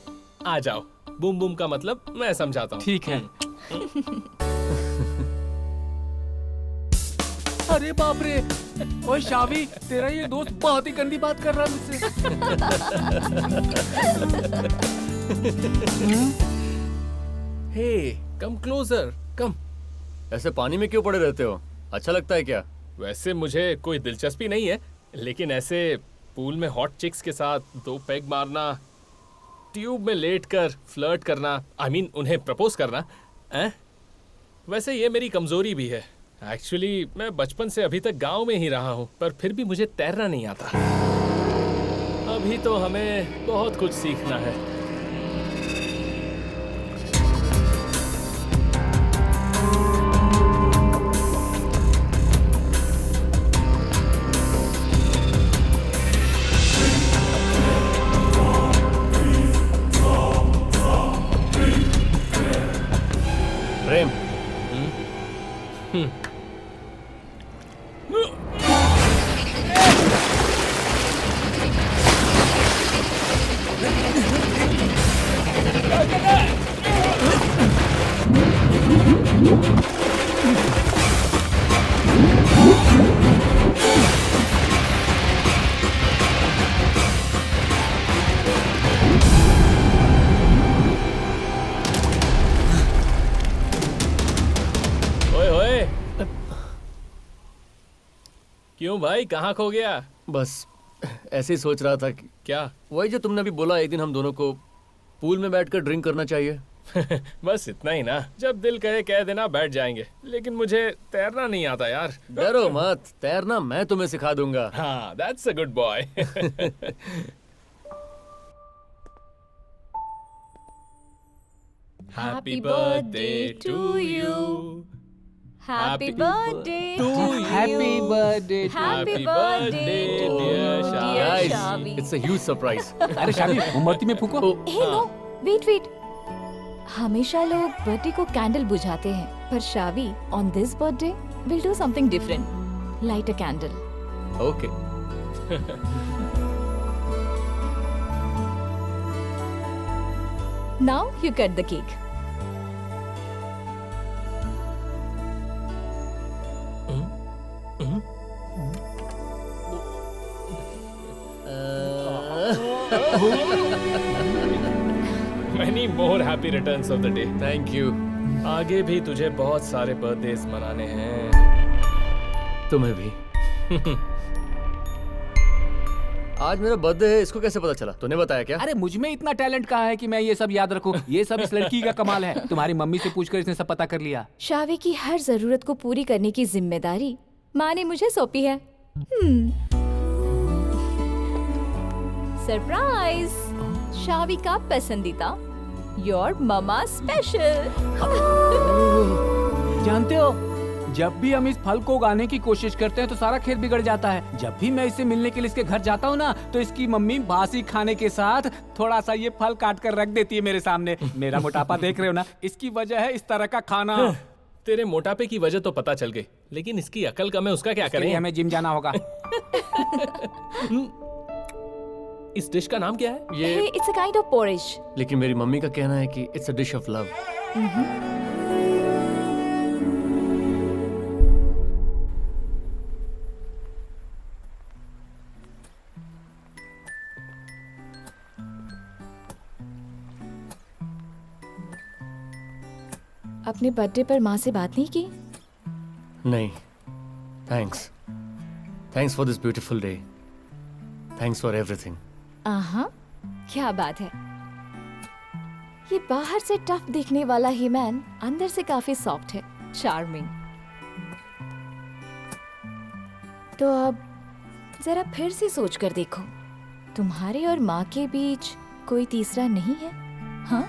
आ जाओ। बूम बूम का मतलब मैं समझाता हूँ। ठीक है। अरे बाप रे, ओए शावी, तेरा ये दोस्त बहुत ही गंदी बात कर रहा है मुझसे। हे, कम क्लोजर, कम। ऐसे पानी में क्यों पड़े रहते हो? अच्छा लगता है क्या? वैसे मुझे कोई दिलचस्पी नहीं है, लेकिन ऐसे पूल में हॉट चिक्स के साथ 2 पेग मारना, ट्यूब में लेटकर फ्लर्ट करना, उन्हें प्रपोज करना, वैसे ये मेरी कमजोरी भी है। एक्चुअली मैं बचपन से अभी तक गांव में ही रहा हूँ, पर फिर भी मुझे तैरना नहीं आता। अभी तो हमें बहुत कुछ सीखना है। प्रेम। क्यों भाई, कहाँ खो गया? बस ऐसे ही सोच रहा था कि क्या? वही जो तुमने अभी बोला, एक दिन हम दोनों को पूल में बैठकर ड्रिंक करना चाहिए। बस इतना ही ना, जब दिल करे कह देना, बैठ जाएंगे। लेकिन मुझे तैरना नहीं आता यार। डरो मत, तैरना मैं तुम्हें सिखा दूंगा। हाँ, that's a good boy। Happy birthday to you. Happy birthday to you. Happy birthday to Happy birthday to dear Shavi. dear Guys, Shavi. it's a huge surprise। अरे शावी, मोमबत्ती में फूको। Hey no, wait। हमेशा लोग बर्थडे को candle बुझाते हैं, पर शावी on this birthday will do something different. Light a candle. Okay. Now you cut the cake. Many more happy returns of the day. Thank you. आगे भी तुझे बहुत सारे बर्थडेज मनाने हैं। तुम्हें भी। आज मेरा बर्थडे है, इसको कैसे पता चला? तूने बताया क्या? अरे मुझ में इतना टैलेंट कहाँ है कि मैं ये सब याद रखूं? ये सब इस लड़की का कमाल है। तुम्हारी मम्मी से पूछकर इसने सब पता कर लिया। शावी की हर जरूरत को पूरी करने की जिम्मेदारी माँ ने मुझे सौंपी है। सरप्राइज, शावी का पसंदीदा योर ममा स्पेशल। जानते हो, जब भी हम इस फल को उगाने की कोशिश करते हैं तो सारा खेत बिगड़ जाता है। जब भी मैं इससे मिलने के लिए इसके घर जाता हूँ ना, तो इसकी मम्मी बासी खाने के साथ थोड़ा सा ये फल काट कर रख देती है मेरे सामने। मेरा मोटापा देख रहे हो ना, इसकी वजह है इस तरह का खाना। तेरे मोटापे की वजह तो पता चल गई, लेकिन इसकी अकल कम है, उसका क्या करें? हमें जिम जाना होगा। इस डिश का नाम क्या है? ये it's a kind of porridge. लेकिन मेरी मम्मी का कहना है कि it's a dish of love. अपने बर्थडे पर माँ से बात नहीं की? नहीं, thanks for this beautiful day, thanks for everything. क्या बात है। ये बाहर से टफ दिखने वाला ही मैन अंदर से काफी सॉफ्ट है, चार्मिंग। तो अब जरा फिर से सोच कर देखो, तुम्हारे और माँ के बीच कोई तीसरा नहीं है? हाँ?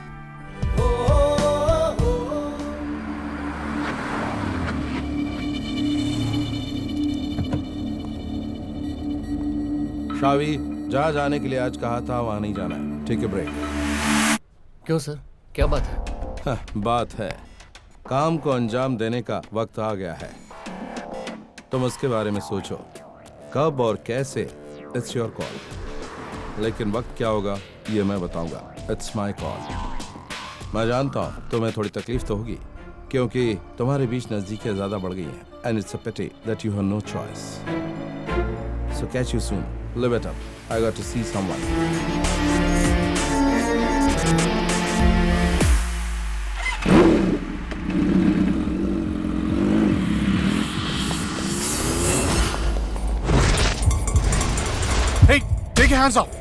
शावी, जहाँ जाने के लिए आज कहा था वहाँ नहीं जाना है। ठीक है, ब्रेक। क्यों सर, क्या बात है? बात है, काम को अंजाम देने का वक्त आ गया है। तुम उसके बारे में सोचो, कब और कैसे, इट्स योर कॉल। लेकिन वक्त क्या होगा ये मैं बताऊंगा। It's my call. मैं जानता हूँ तुम्हें थोड़ी तकलीफ तो होगी, क्योंकि तुम्हारे बीच नजदीकियां ज्यादा बढ़ गई हैं। And it's a pity that you have no choice. So catch you soon, live it up. I got to see someone. Hey, take your hands off.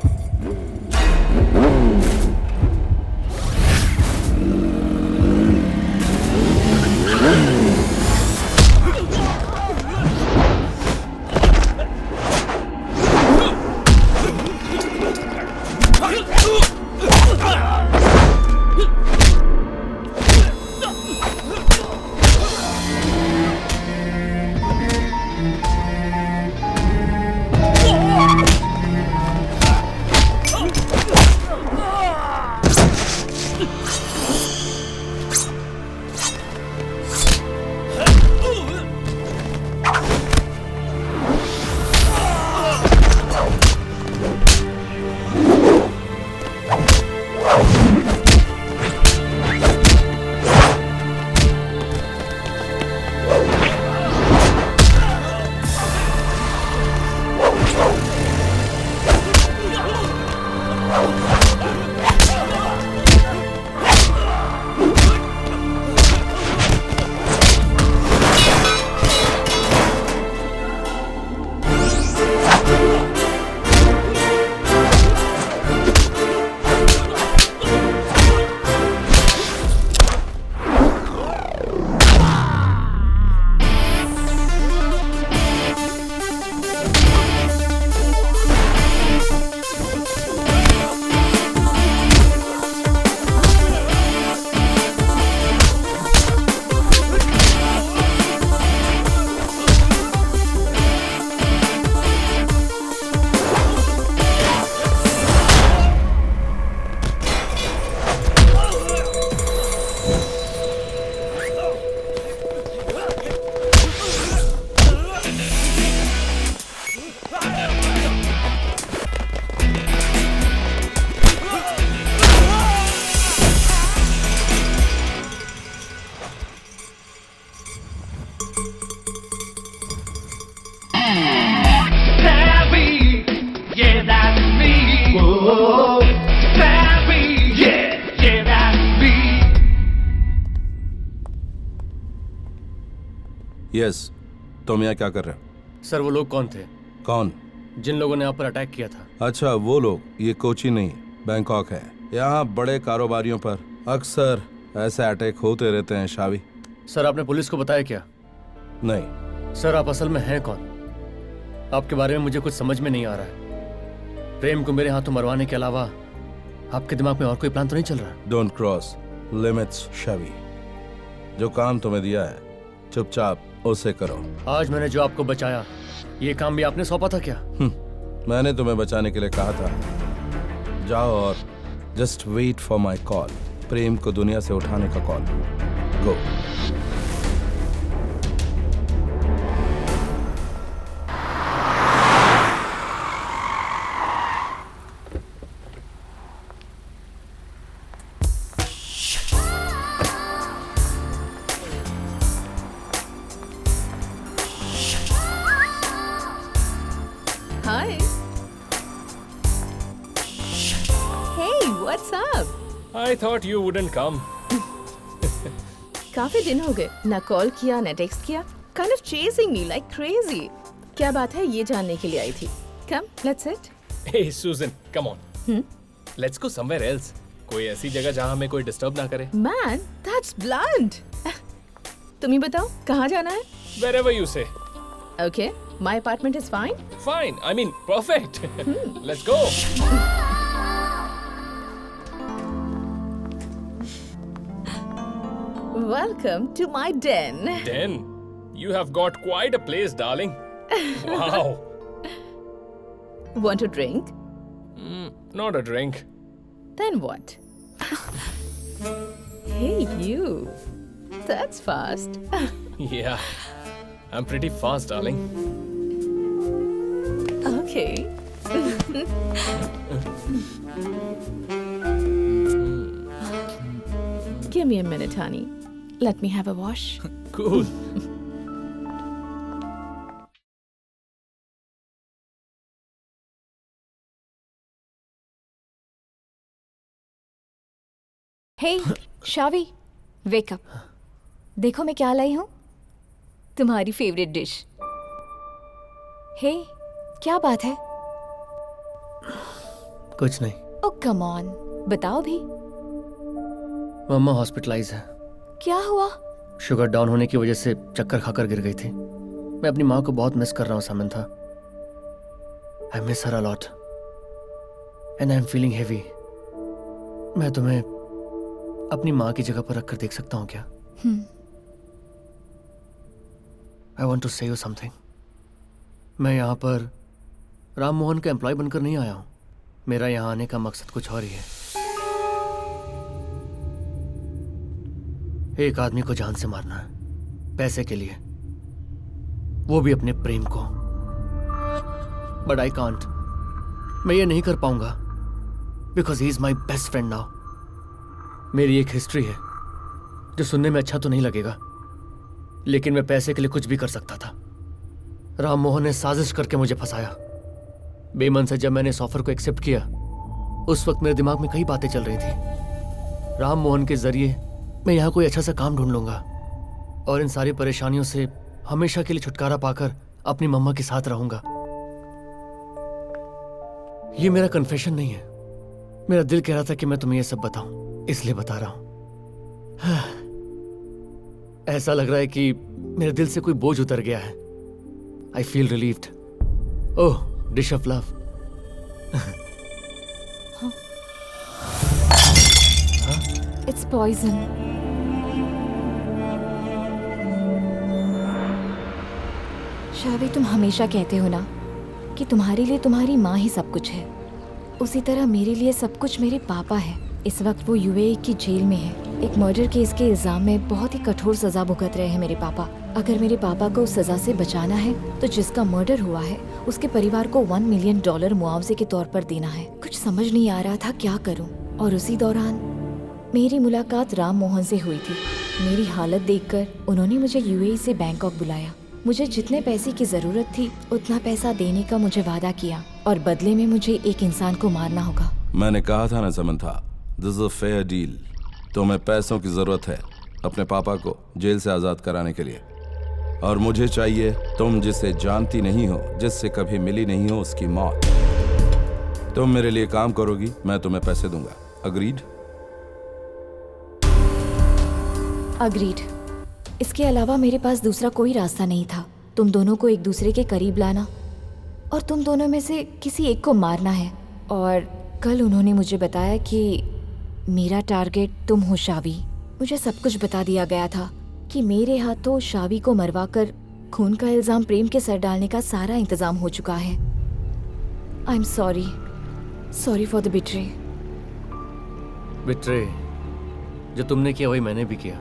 Yes, तुम यहाँ क्या कर रहे हो? सर वो लोग कौन थे? कौन? जिन लोगों ने आप पर अटैक किया था। अच्छा वो लोग, ये कोची नहीं बैंकॉक है। यहाँ बड़े कारोबारियों पर अक्सर ऐसे अटैक होते रहते हैं शावी। सर आपने पुलिस को बताया क्या? नहीं। सर आप असल में हैं कौन? आपके बारे में मुझे कुछ समझ में नहीं आ रहा है। प्रेम को मेरे हाथों मरवाने के अलावा आपके दिमाग में और कोई प्लान तो नहीं चल रहा? Don't cross limits शावी। जो काम तुम्हें दिया है चुपचाप उसे करो। आज मैंने जो आपको बचाया, ये काम भी आपने सौंपा था क्या? मैंने तुम्हें बचाने के लिए कहा था। जाओ और just wait for my call. Prem को दुनिया से उठाने का call. Go. Hi. Hey, what's up? I thought you wouldn't come. काफी दिन हो गए, ना कॉल किया ना टेक्स्ट किया। Kind of chasing me like crazy. क्या बात है, ये जानने के लिए आई थी। Come, let's sit. Hey Susan, come on. Let's go somewhere else. कोई ऐसी जगह जहाँ हमें कोई डिस्टर्ब ना करे। Man, that's blunt. तुम ही बताओ, कहाँ जाना है? Wherever you say. Okay, my apartment is fine. Fine. I mean, perfect. Let's go. Welcome to my den. Den? You have got quite a place, darling. Wow. Want a drink? Not a drink. Then what? Hey, you. That's fast. Yeah. I'm pretty fast, darling. Okay. Give me a minute, honey. Let me have a wash. Cool. Hey Shavi, wake up. देखो मैं क्या लाई हूँ, तुम्हारी favourite dish. हे क्या बात है? कुछ नहीं। ओह कम ऑन, बताओ भी। मम्मा हॉस्पिटलाइज है। क्या हुआ? शुगर डाउन होने की वजह से चक्कर खाकर गिर गई थी। मैं अपनी माँ को बहुत मिस कर रहा हूँ Samantha. I miss her a lot and I am feeling heavy. मैं तुम्हें अपनी माँ की जगह पर रखकर देख सकता हूँ क्या? आई वॉन्ट टू से यू समथिंग। मैं यहाँ पर राम मोहन का एम्प्लॉय बनकर नहीं आया हूँ। मेरा यहाँ आने का मकसद कुछ और ही है। एक आदमी को जान से मारना है, पैसे के लिए, वो भी अपने प्रेम को। But I can't. मैं ये नहीं कर पाऊंगा because he is my best friend now. मेरी एक हिस्ट्री है जो सुनने में अच्छा तो नहीं लगेगा, लेकिन मैं पैसे के लिए कुछ भी कर सकता था। राम मोहन ने साजिश करके मुझे फंसाया। बेमन से जब मैंने इस ऑफर को एक्सेप्ट किया, उस वक्त मेरे दिमाग में कई बातें चल रही थी। राम मोहन के जरिए मैं यहाँ कोई अच्छा सा काम ढूंढ लूंगा और इन सारी परेशानियों से हमेशा के लिए छुटकारा पाकर अपनी मम्मा के साथ रहूंगा। ये मेरा कन्फेशन नहीं है। मेरा दिल कह रहा था कि मैं तुम्हें ये सब बताऊं, इसलिए बता रहा हूं। ऐसा लग रहा है कि मेरे दिल से कोई बोझ उतर गया है। I feel relieved. Oh, dish of love. It's poison. Shavi, तुम हमेशा कहते हो ना कि तुम्हारे लिए तुम्हारी माँ ही सब कुछ है। उसी तरह मेरे लिए सब कुछ मेरे पापा है। इस वक्त वो यूएई की जेल में है। एक मर्डर केस के इल्जाम में बहुत ही कठोर सजा भुगत रहे हैं मेरे पापा। अगर मेरे पापा को उस सजा से बचाना है तो जिसका मर्डर हुआ है उसके परिवार को $1 मिलियन मुआवजे के तौर पर देना है। कुछ समझ नहीं आ रहा था क्या करूं। और उसी दौरान मेरी मुलाकात राम मोहन से हुई थी। मेरी हालत देखकर उन्होंने मुझे यूएई से बैंकॉक बुलाया। मुझे जितने पैसे की जरूरत थी उतना पैसा देने का मुझे वादा किया और बदले में मुझे एक इंसान को मारना होगा। मैंने कहा था ना Samantha, this is a fair deal. तुम्हें पैसों की जरूरत है अपने पापा को जेल से आजाद कराने के लिए। और मुझे चाहिए तुम जिसे जानती नहीं हो, जिससे कभी मिली नहीं हो, उसकी मौत। तुम मेरे लिए काम करोगी, मैं तुम्हें पैसे दूंगा। अग्रीड? अग्रीड। इसके अलावा मेरे पास दूसरा कोई रास्ता नहीं था। तुम दोनों को एक दूसरे के करीब लाना और तुम दोनों में से किसी एक को मारना है। और कल उन्होंने मुझे बताया कि मेरा टारगेट तुम हो शावी। मुझे सब कुछ बता दिया गया था कि मेरे हाथों शावी को मरवाकर खून का इल्जाम प्रेम के सर डालने का सारा इंतजाम हो चुका है। I am sorry for the betray. Betray जो तुमने किया वही मैंने भी किया,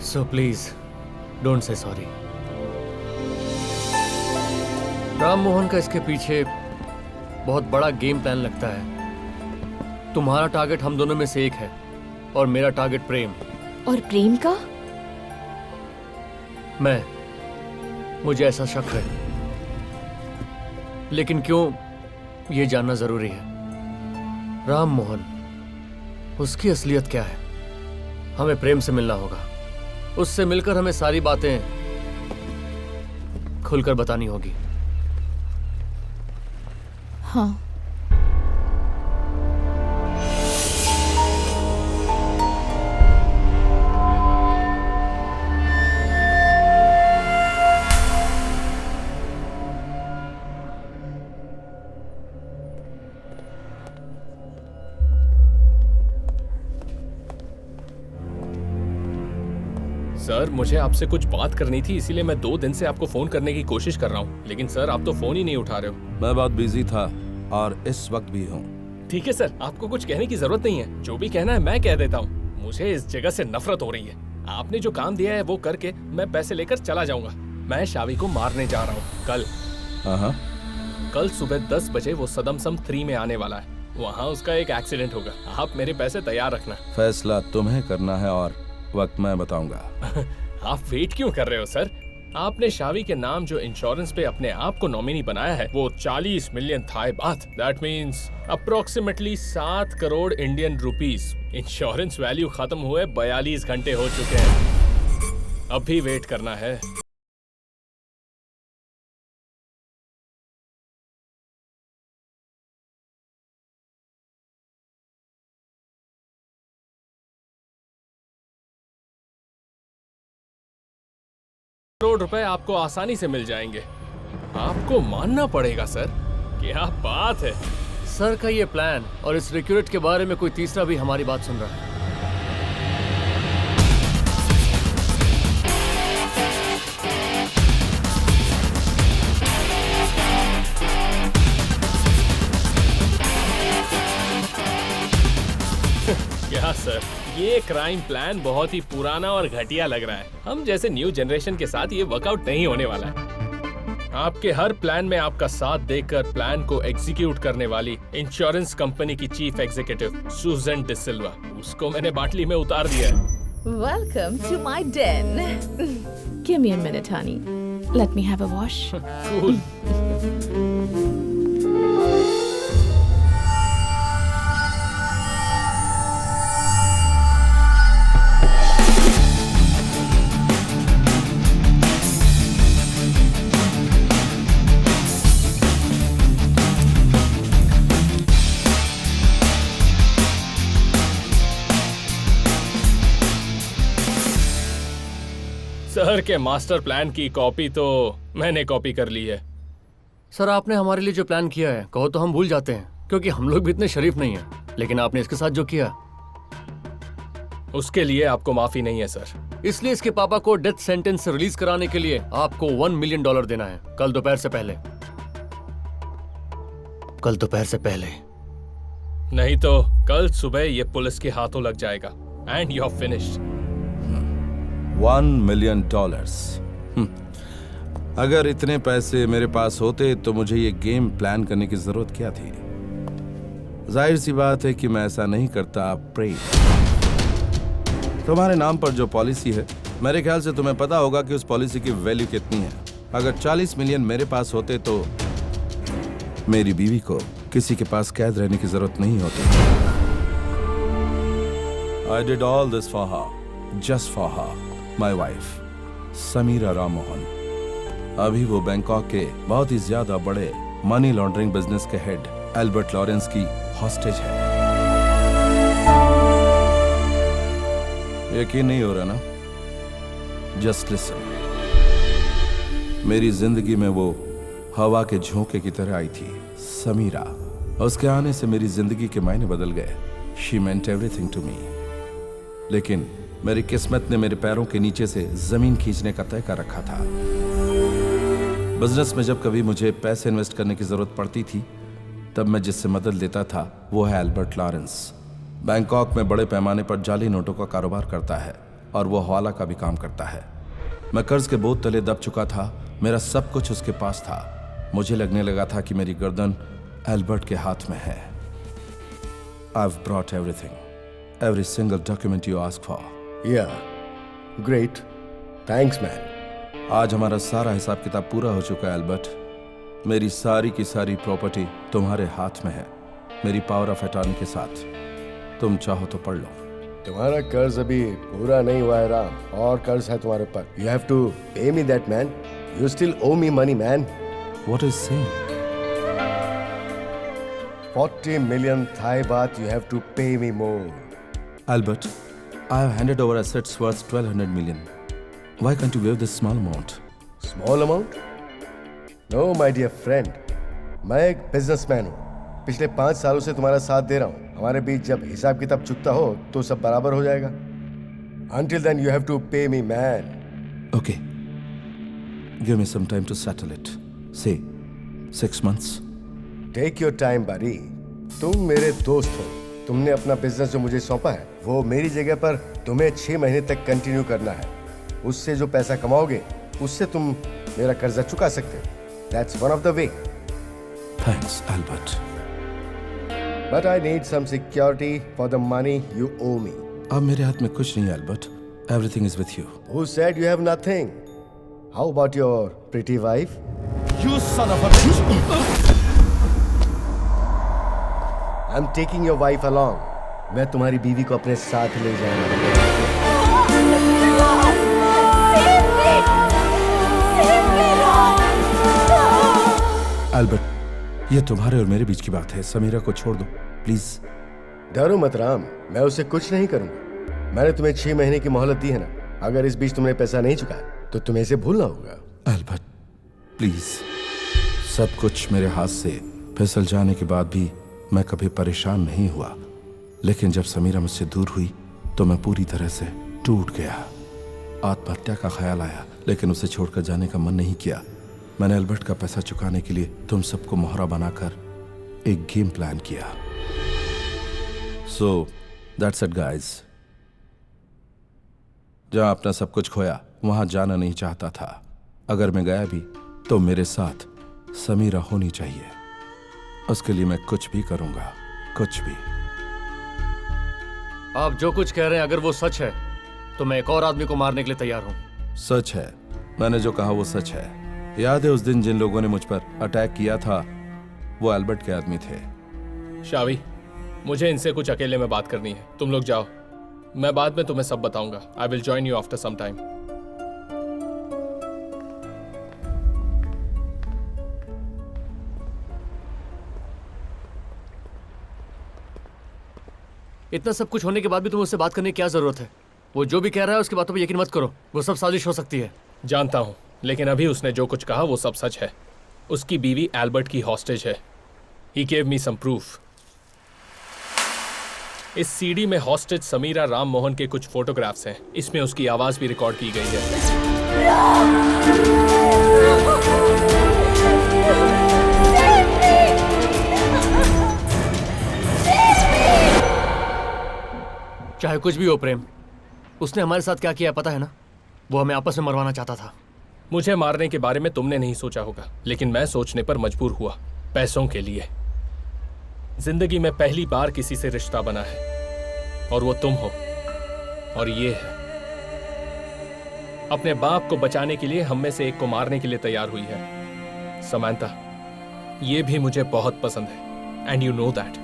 so please don't say sorry. Ram Mohan का इसके पीछे बहुत बड़ा गेम प्लान लगता है। तुम्हारा टारगेट हम दोनों में से एक है और मेरा टारगेट प्रेम। और प्रेम का? मुझे ऐसा शक है, लेकिन क्यों ये जानना जरूरी है। राम मोहन, उसकी असलियत क्या है? हमें प्रेम से मिलना होगा। उससे मिलकर हमें सारी बातें खुलकर बतानी होगी। हाँ। सर मुझे आपसे कुछ बात करनी थी, इसीलिए मैं 2 दिन से आपको फोन करने की कोशिश कर रहा हूँ, लेकिन सर आप तो फोन ही नहीं उठा रहे हो। मैं बहुत बिजी था और इस वक्त भी हूँ। ठीक है सर, आपको कुछ कहने की जरूरत नहीं है। जो भी कहना है मैं कह देता हूँ। मुझे इस जगह से नफरत हो रही है। आपने जो काम दिया है वो करके मैं पैसे लेकर चला जाऊंगा। मैं शावी को मारने जा रहा हूँ कल। कल सुबह 10 बजे वो सदमसम 3 में आने वाला है। वहाँ उसका एक एक्सीडेंट होगा। आप मेरे पैसे तैयार रखना। फैसला तुम्हें करना है और वक्त मैं बताऊंगा। आप वेट क्यों कर रहे हो सर? आपने शावी के नाम जो इंश्योरेंस पे अपने आप को नॉमिनी बनाया है वो 40 million Thai baht, that means approximately 7 crore Indian rupees. Insurance value खत्म हुए 42 घंटे हो चुके हैं। अब भी वेट करना है। करोड़ रुपए आपको आसानी से मिल जाएंगे। आपको मानना पड़ेगा सर। क्या बात है। सर का ये प्लान और इस रिक्रूट के बारे में कोई तीसरा भी हमारी बात सुन रहा है। क्या सर, ये क्राइम प्लान बहुत ही पुराना और घटिया लग रहा है। हम जैसे न्यू जनरेशन के साथ ये वर्कआउट नहीं होने वाला है। आपके हर प्लान में आपका साथ देकर प्लान को एग्जीक्यूट करने वाली इंश्योरेंस कंपनी की चीफ एग्जीक्यूटिव सुजन डिसिल्वा, उसको मैंने बाटली में उतार दिया है। Welcome to my den. Give me a minute, honey. Let me have a wash. Cool. Sir के मास्टर प्लान की कॉपी तो मैंने कॉपी कर ली है। सर आपने हमारे लिए जो प्लान किया है कहो तो हम भूल जाते हैं, क्योंकि हम लोग भी इतने शरीफ नहीं हैं। लेकिन आपने इसके साथ जो किया उसके लिए आपको माफी नहीं है सर। इसलिए इसके पापा को डेथ सेंटेंस से रिलीज कराने के लिए आपको $1 मिलियन देना है कल दोपहर से पहले। कल दोपहर से पहले, नहीं तो कल सुबह ये पुलिस के हाथों लग जाएगा and you are finished. $1 million. अगर इतने पैसे मेरे पास होते तो मुझे ये गेम प्लान करने की जरूरत क्या थी? जाहिर सी बात है कि मैं ऐसा नहीं करता। प्रेम, तुम्हारे नाम पर जो पॉलिसी है, मेरे ख्याल से तुम्हें पता होगा कि उस पॉलिसी की वैल्यू कितनी है। अगर 40 मिलियन मेरे पास होते तो मेरी बीवी को किसी के पास कैद रहने की जरूरत नहीं होती। I did all this for her, just for her, my wife. Samira Rammohan. अभी वो बैंकॉक के बहुत ही ज्यादा बड़े मनी लॉन्ड्रिंग बिजनेस के हेड एल्बर्ट लॉरेंस की हॉस्टेज है। यकीन नहीं हो रहा ना? Just listen. मेरी जिंदगी में वो हवा के झोंके की तरह आई थी, समीरा। उसके आने से मेरी जिंदगी के मायने बदल गए। She meant everything to me. लेकिन मेरी किस्मत ने मेरे पैरों के नीचे से जमीन खींचने का तय कर रखा था। बिजनेस में जब कभी मुझे पैसे इन्वेस्ट करने की जरूरत पड़ती थी, तब मैं जिससे मदद लेता था वो है एल्बर्ट लॉरेंस। बैंकॉक में बड़े पैमाने पर जाली नोटों का कारोबार करता है और वो हवाला का भी काम करता है। मैं कर्ज के बोझ तले दब चुका था। मेरा सब कुछ उसके पास था। मुझे लगने लगा था कि मेरी गर्दन एल्बर्ट के हाथ में है। I've brought everything, every single document you asked for. Yeah, great. Thanks, man. आज हमारा सारा हिसाब किताब पूरा हो चुका है एल्बर्ट। मेरी सारी की सारी प्रॉपर्टी तुम्हारे हाथ में है, मेरी पावर ऑफ अटॉर्नी के साथ। तुम चाहो तो पढ़ लो। तुम्हारा कर्ज अभी पूरा नहीं हुआ है राम, और कर्ज है तुम्हारे ऊपर। You have to pay me that, man. You still owe me money, man. What is saying? 40 million Thai baht. You have to pay me more. Albert, I have handed over assets worth 1200 million. Why can't you waive this small amount? Small amount? No, my dear friend. मैं एक businessman हूँ। पिछले 5 सालों से तुम्हारा साथ दे रहा हूँ। हमारे बीच जब हिसाब किताब चुकता हो तो सब बराबर हो जाएगा। Until then, you have to pay me, man. Okay. Give me some time to settle it. Say, 6 months. Take your time, buddy. तुम मेरे दोस्त हो। तुमने अपना बिजनेस जो मुझे सौंपा है, वो मेरी जगह पर तुम्हें 6 महीने तक कंटिन्यू करना है। उससे जो पैसा कमाओगे, उससे तुम मेरा कर्जा चुका सकते हो। That's one of the way. Thanks, Albert. But I need some security for the money you owe me. अब मेरे हाथ में कुछ नहीं है, Albert. Everything is with you. Who said you have nothing? How about your pretty wife? You son of a bitch! I'm taking your wife along. मैं तुम्हारी बीवी को अपने साथ ले जाऊंगा। Albert, ये तुम्हारे और मेरे बीच की बात है। समीरा को छोड़ दो, प्लीज। डरो मत राम, मैं उसे कुछ नहीं करूंगा। मैंने तुम्हें 6 महीने की मोहलत दी है ना। अगर इस बीच तुमने पैसा नहीं चुकाया तो तुम्हें इसे भूलना होगा। Albert, please. सब कुछ मेरे हाथ से फिसल जाने के बाद भी मैं कभी परेशान नहीं हुआ, लेकिन जब समीरा मुझसे दूर हुई तो मैं पूरी तरह से टूट गया। आत्महत्या का ख्याल आया, लेकिन उसे छोड़कर जाने का मन नहीं किया। मैंने एल्बर्ट का पैसा चुकाने के लिए तुम सबको मोहरा बनाकर एक गेम प्लान किया। So that's it guys. जहां अपना सब कुछ खोया वहां जाना नहीं चाहता था। अगर मैं गया भी तो मेरे साथ समीरा होनी चाहिए। उसके लिए मैं कुछ भी करूंगा, कुछ भी। आप जो कुछ कह रहे हैं, अगर वो सच है तो मैं एक और आदमी को मारने के लिए तैयार हूं। सच है, मैंने जो कहा वो सच है। याद है उस दिन जिन लोगों ने मुझ पर अटैक किया था, वो एल्बर्ट के आदमी थे। शावी, मुझे इनसे कुछ अकेले में बात करनी है। तुम लोग जाओ, मैं बाद में तुम्हें सब बताऊंगा। I will join you after some time. इतना सब कुछ होने के बाद भी तुम्हें उससे बात करने की क्या जरूरत है? वो जो भी कह रहा है उसकी बातों पर यकीन मत करो। वो सब साजिश हो सकती है। जानता हूं, लेकिन अभी उसने जो कुछ कहा वो सब सच है। उसकी बीवी एल्बर्ट की हॉस्टेज है। He gave me some proof. इस सीडी में हॉस्टेज समीरा राम मोहन के कुछ फोटोग्राफ्स हैं। इसमें उसकी आवाज भी रिकॉर्ड की गई है। चाहे कुछ भी हो प्रेम, उसने हमारे साथ क्या किया पता है ना? वो हमें आपस में मरवाना चाहता था। मुझे मारने के बारे में तुमने नहीं सोचा होगा, लेकिन मैं सोचने पर मजबूर हुआ। पैसों के लिए। जिंदगी में पहली बार किसी से रिश्ता बना है, और वो तुम हो। और ये है, अपने बाप को बचाने के लिए हम में से एक को मारने के लिए तैयार हुई है। समांता, ये भी मुझे बहुत पसंद है, एंड यू नो दैट।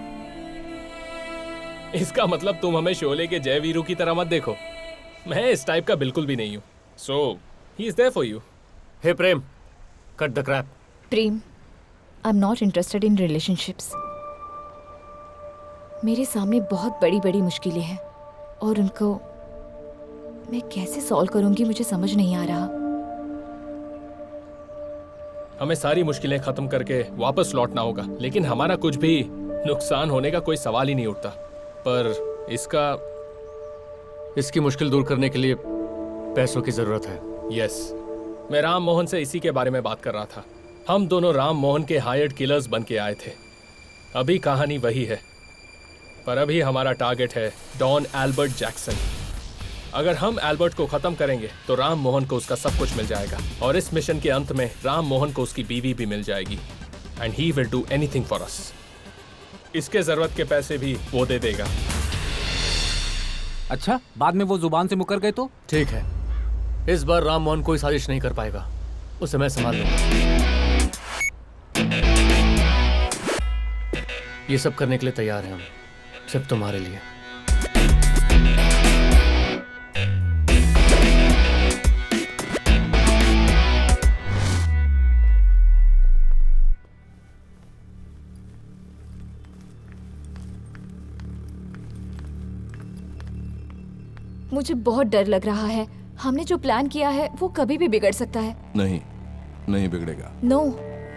इसका मतलब तुम हमें शोले के जय वीरू की तरह मत देखो। मैं इस टाइप का बिल्कुल भी नहीं हूं। सो He is there for you. Hey Prem, cut the crap. Prem, I'm not interested in relationships. मेरे सामने बहुत बड़ी बड़ी मुश्किलें हैं और उनको मैं कैसे सॉल्व करूंगी मुझे समझ नहीं आ रहा। हमें सारी मुश्किलें खत्म करके वापस लौटना होगा, लेकिन हमारा कुछ भी नुकसान होने का कोई सवाल ही नहीं उठता। पर इसकी मुश्किल दूर करने के लिए पैसों की जरूरत है। यस, मैं राम मोहन से इसी के बारे में बात कर रहा था। हम दोनों राम मोहन के हायर्ड किलर्स बन के आए थे। अभी कहानी वही है, पर अभी हमारा टारगेट है डॉन एल्बर्ट जैक्सन। अगर हम एल्बर्ट को खत्म करेंगे तो राम मोहन को उसका सब कुछ मिल जाएगा, और इस मिशन के अंत में राम मोहन को उसकी बीवी भी मिल जाएगी। And he will do anything for us. इसके जरूरत के पैसे भी वो दे देगा। अच्छा, बाद में वो जुबान से मुकर गए तो? ठीक है, इस बार राम मोहन कोई साजिश नहीं कर पाएगा, उसे मैं संभाल लूंगा। ये सब करने के लिए तैयार हैं हम, सिर्फ तुम्हारे लिए। मुझे बहुत डर लग रहा है। हमने जो प्लान किया है वो कभी भी बिगड़ सकता है। नहीं बिगड़ेगा। No,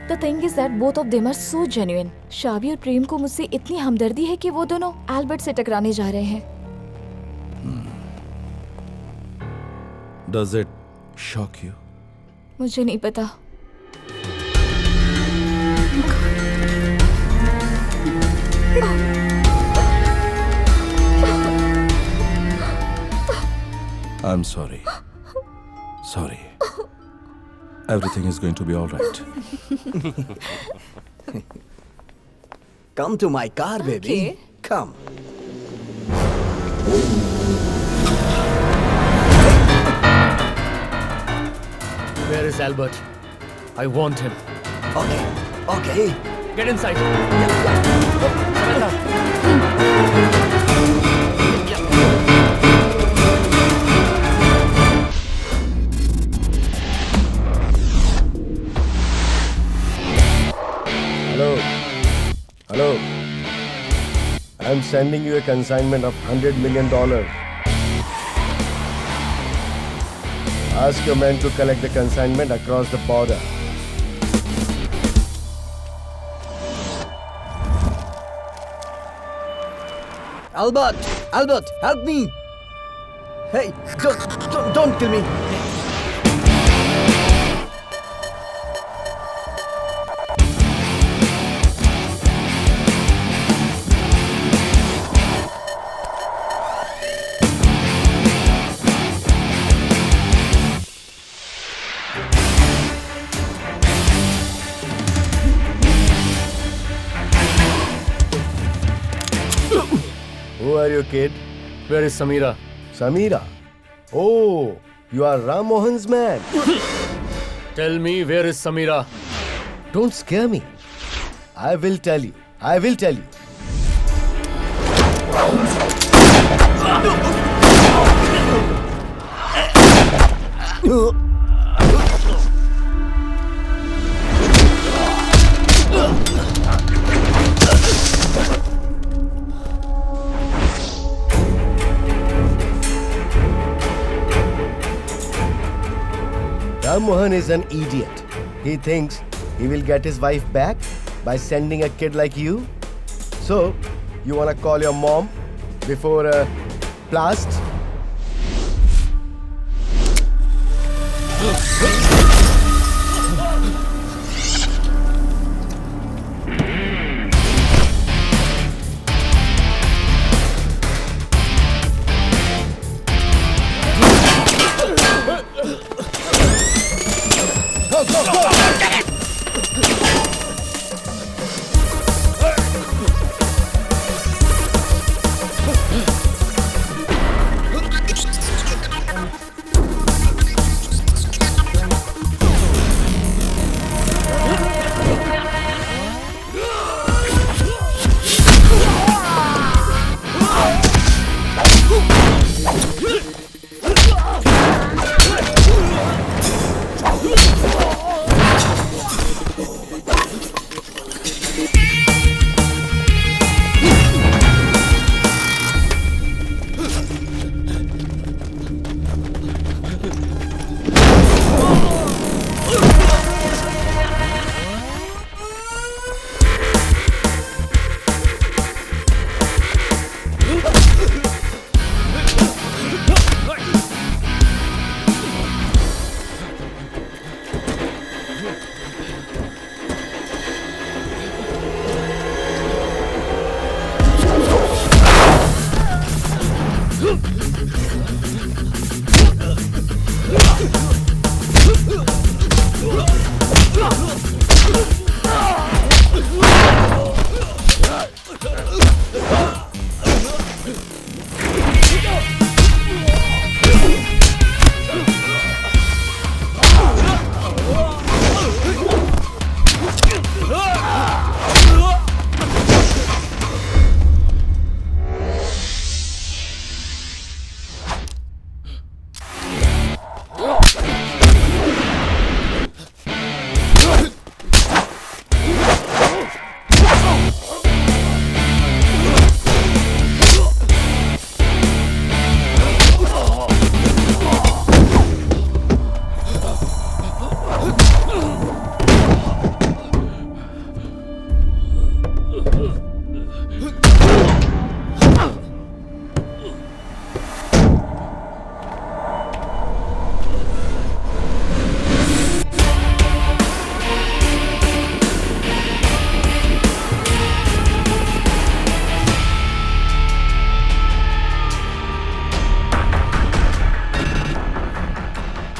the thing is that both of them are so genuine. Shabi और प्रेम को मुझसे इतनी हमदर्दी है कि वो दोनों एल्बर्ट से टकराने जा रहे हैं। Does it shock you? मुझे नहीं पता। I'm sorry. Sorry. Everything is going to be all right. Come to my car, baby. Okay. Come. Where is Albert? I want him. Okay. Get inside. Hello. I'm sending you a consignment of $100 million. Ask your men to collect the consignment across the border. Albert, help me! Hey, don't kill me! Who are you, kid? Where is Samira? Samira? Oh, you are Ram Mohan's man. Tell me, where is Samira? Don't scare me. I will tell you. Ram Mohan is an idiot. He thinks he will get his wife back by sending a kid like you. So, you wanna call your mom before a blast?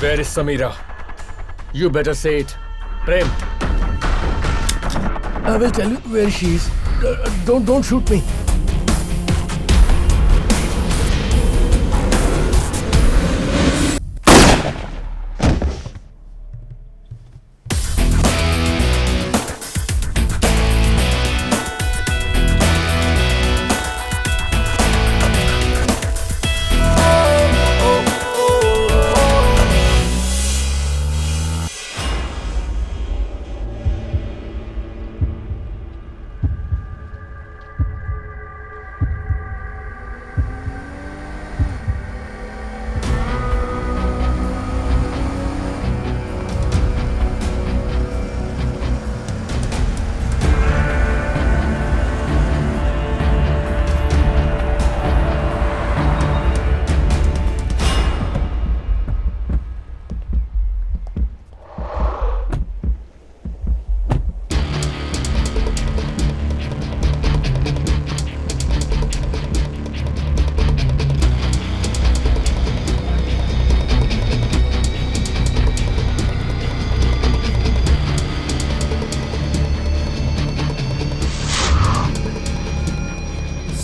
Where is Samira? You better say it. Prem. I will tell you where she is. Don't shoot me.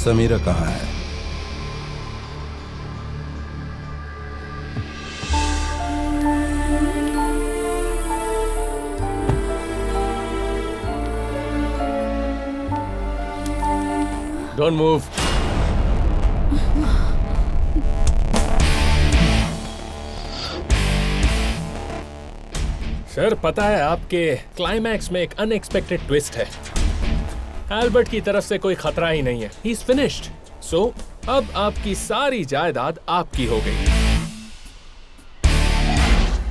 Samira कहाँ है? Don't move. Sir पता है आपके climax में एक unexpected twist है। Albert की तरफ से कोई खतरा ही नहीं है। He is finished. सो अब आपकी सारी जायदाद आपकी हो गई।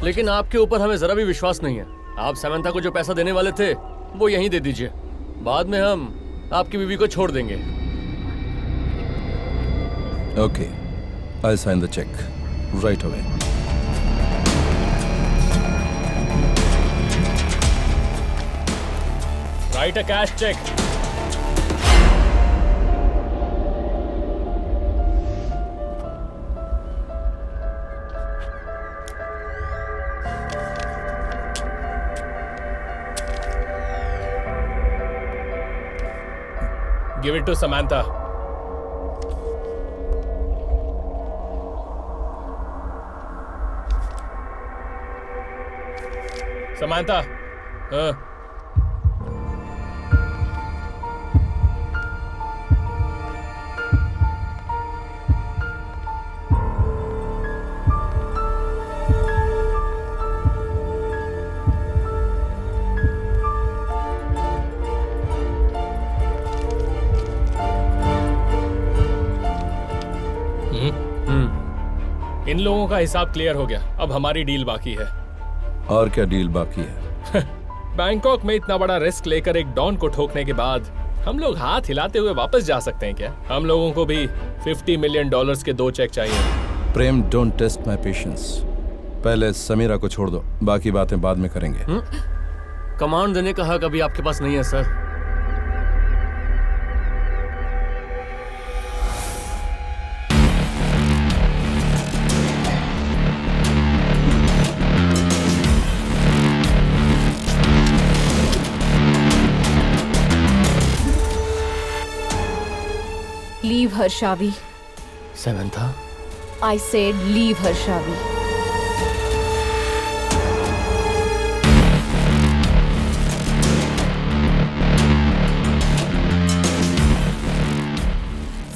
लेकिन आपके ऊपर हमें जरा भी विश्वास नहीं है। आप समंथा को जो पैसा देने वाले थे वो यहीं दे दीजिए। बाद में हम आपकी बीवी को छोड़ देंगे। Okay, I'll sign the check right away. Write a cash check. Give it to Samantha. Samantha. इन लोगों का हिसाब क्लियर हो गया। अब हमारी डील बाकी है। और क्या डील बाकी है? बैंकॉक में इतना बड़ा रिस्क लेकर एक डॉन को ठोकने के बाद हम लोग हाथ हिलाते हुए वापस जा सकते हैं क्या? हम लोगों को भी $50 मिलियन के 2 चेक चाहिए। प्रेम, डोंट टेस्ट माय पेशेंस। पहले समीरा को छोड़ दो, बाकी बातें बाद में करेंगे। कमांड देने का हक अभी आपके पास नहीं है sir. Leave her, Shavi. Samantha? I said leave her, Shavi.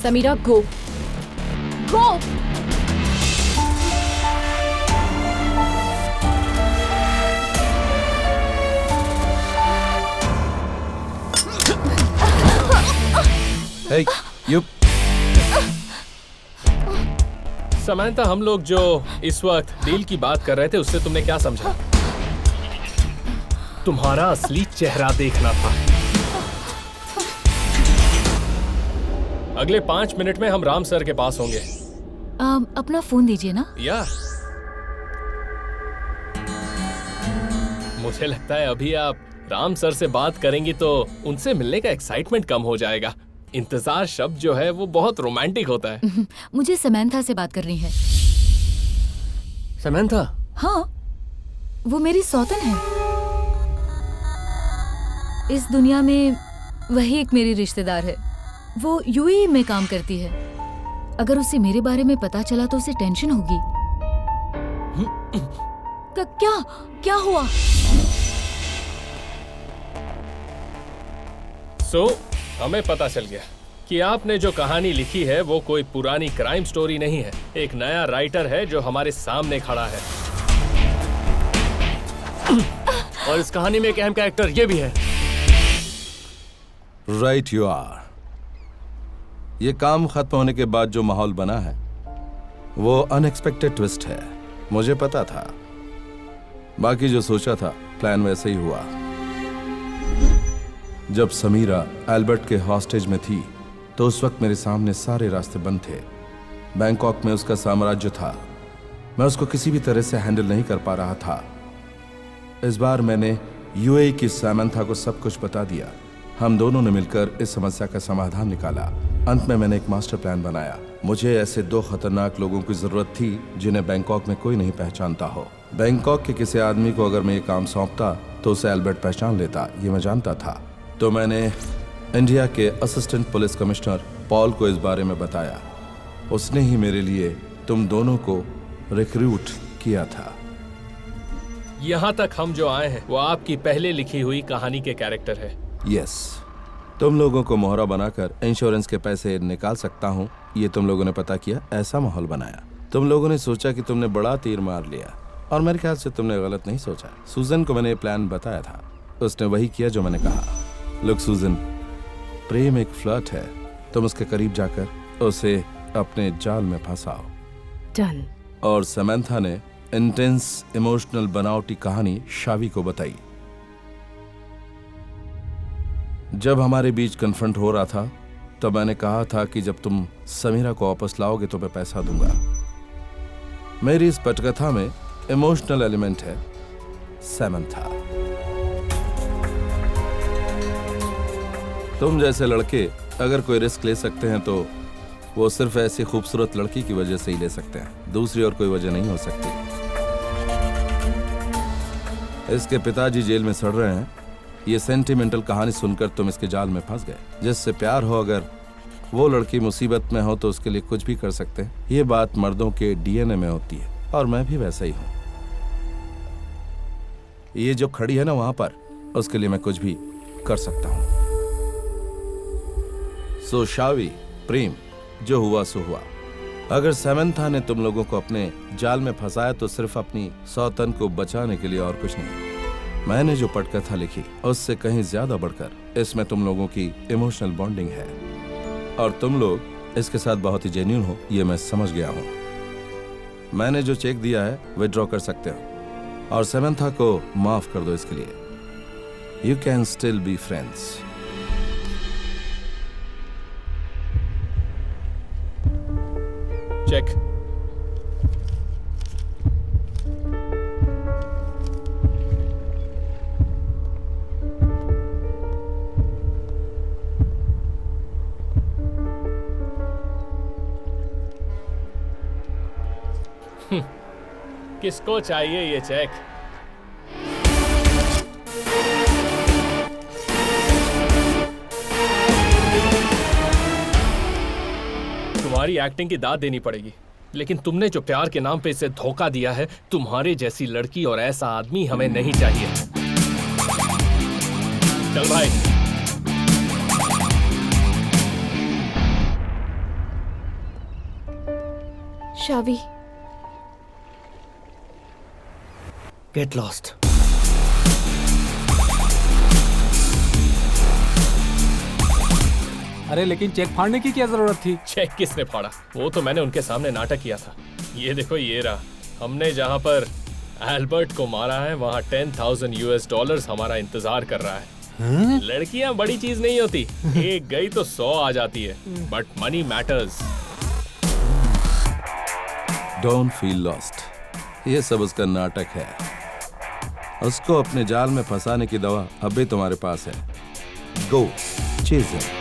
Samira, go. Go! Hey, you. Samantha, हम लोग जो इस वक्त डील की बात कर रहे थे उससे तुमने क्या समझा? तुम्हारा असली चेहरा देखना था। अगले 5 मिनट में हम राम सर के पास होंगे। अपना फोन दीजिए ना। या मुझे लगता है अभी आप राम सर से बात करेंगी तो उनसे मिलने का एक्साइटमेंट कम हो जाएगा। इंतजार शब्द जो है वो बहुत रोमांटिक होता है। मुझे समंथा से बात करनी है। समंथा? हाँ, वो मेरी सौतन है। इस दुनिया में वही एक मेरी रिश्तेदार है। वो यूएई में काम करती है। अगर उसे मेरे बारे में पता चला तो उसे टेंशन होगी। क्या क्या हुआ? हमें पता चल गया कि आपने जो कहानी लिखी है वो कोई पुरानी क्राइम स्टोरी नहीं है। एक नया राइटर है जो हमारे सामने खड़ा है। और इस कहानी में एक अहम कैरेक्टर ये भी है। Right you are. ये काम खत्म होने के बाद जो माहौल बना है वो अनएक्सपेक्टेड ट्विस्ट है। मुझे पता था, बाकी जो सोचा था प्लान वैसे ही हुआ। जब समीरा एल्बर्ट के हॉस्टेज में थी तो उस वक्त मेरे सामने सारे रास्ते बंद थे। बैंकॉक में उसका साम्राज्य था, मैं उसको किसी भी तरह से हैंडल नहीं कर पा रहा था। इस बार मैंने यूएई की सैमंथा को सब कुछ बता दिया। हम दोनों ने मिलकर इस समस्या का समाधान निकाला। अंत में मैंने एक मास्टर प्लान बनाया। मुझे ऐसे 2 खतरनाक लोगों की जरूरत थी जिन्हें बैंकॉक में कोई नहीं पहचानता हो। बैंकॉक के किसी आदमी को अगर मैं ये काम सौंपता तो उसे एल्बर्ट पहचान लेता, ये मैं जानता था। तो मैंने इंडिया के असिस्टेंट पुलिस कमिश्नर पॉल को इस बारे में बताया। उसने ही मेरे लिए तुम दोनों को रिक्रूट किया था। यहाँ तक हम जो आए हैं वो आपकी पहले लिखी हुई कहानी के कैरेक्टर है। यस, तुम लोगों को मोहरा बनाकर इंश्योरेंस के पैसे निकाल सकता हूँ, ये तुम लोगों ने पता किया, ऐसा माहौल बनाया। तुम लोगों ने सोचा कि तुमने बड़ा तीर मार लिया, और मेरे ख्याल से तुमने गलत नहीं सोचा। सूजन को मैंने ये प्लान बताया था, उसने वही किया जो मैंने कहा। लुक सूजन, प्रेम एक फ्लर्ट है। तुम उसके करीब जाकर उसे अपने जाल में फंसाओ। डन। और समंथा ने इंटेंस इमोशनल बनावटी कहानी शावी को बताई। जब हमारे बीच कन्फ्रंट हो रहा था तब मैंने कहा था कि जब तुम समीरा को वापस लाओगे तो मैं पैसा दूंगा। मेरी इस पटकथा में इमोशनल एलिमेंट है समंथा। तुम जैसे लड़के अगर कोई रिस्क ले सकते हैं तो वो सिर्फ ऐसी खूबसूरत लड़की की वजह से ही ले सकते हैं, दूसरी और कोई वजह नहीं हो सकती। इसके पिताजी जेल में सड़ रहे हैं। ये सेंटिमेंटल कहानी सुनकर तुम इसके जाल में फंस गए। जिससे प्यार हो, अगर वो लड़की मुसीबत में हो तो उसके लिए कुछ भी कर सकते हैं। ये बात मर्दों के डीएनए में होती है और मैं भी वैसा ही हूं। ये जो खड़ी है ना वहां पर, उसके लिए मैं कुछ भी कर सकता हूं। सो शावी, प्रेम, जो हुआ सो हुआ। अगर समंथा ने तुम लोगों को अपने जाल में फंसाया तो सिर्फ अपनी सौतन को बचाने के लिए और कुछ नहीं। मैंने जो पटकथा लिखी उससे कहीं ज्यादा बढ़कर इसमें तुम लोगों की इमोशनल बॉन्डिंग है, और तुम लोग इसके साथ बहुत ही जेन्युइन हो, ये मैं समझ गया हूं। मैंने जो चेक दिया है विथड्रॉ कर सकते हो और समंथा को माफ कर दो। इसके लिए you can still be friends. Check. किसको चाहिए ये चेक? तुम्हारी एक्टिंग की दाद देनी पड़ेगी, लेकिन तुमने जो प्यार के नाम पे इसे धोखा दिया है, तुम्हारे जैसी लड़की और ऐसा आदमी हमें नहीं चाहिए। चल भाई। शावी, गेट लॉस्ट। अरे लेकिन चेक फाड़ने की क्या जरूरत थी? चेक किसने फाड़ा? वो तो मैंने उनके सामने नाटक किया था। ये देखो, ये रहा। हमने जहां पर एल्बर्ट को मारा है वहां $10,000 हमारा इंतजार कर रहा है। लड़कियां बड़ी चीज नहीं होती, एक गई तो 100 आ जाती है, but money matters. Don't feel lost, ये सब उसका नाटक है। उसको अपने जाल में फंसाने की दवा अब भी तुम्हारे पास है। गो चेज हिम।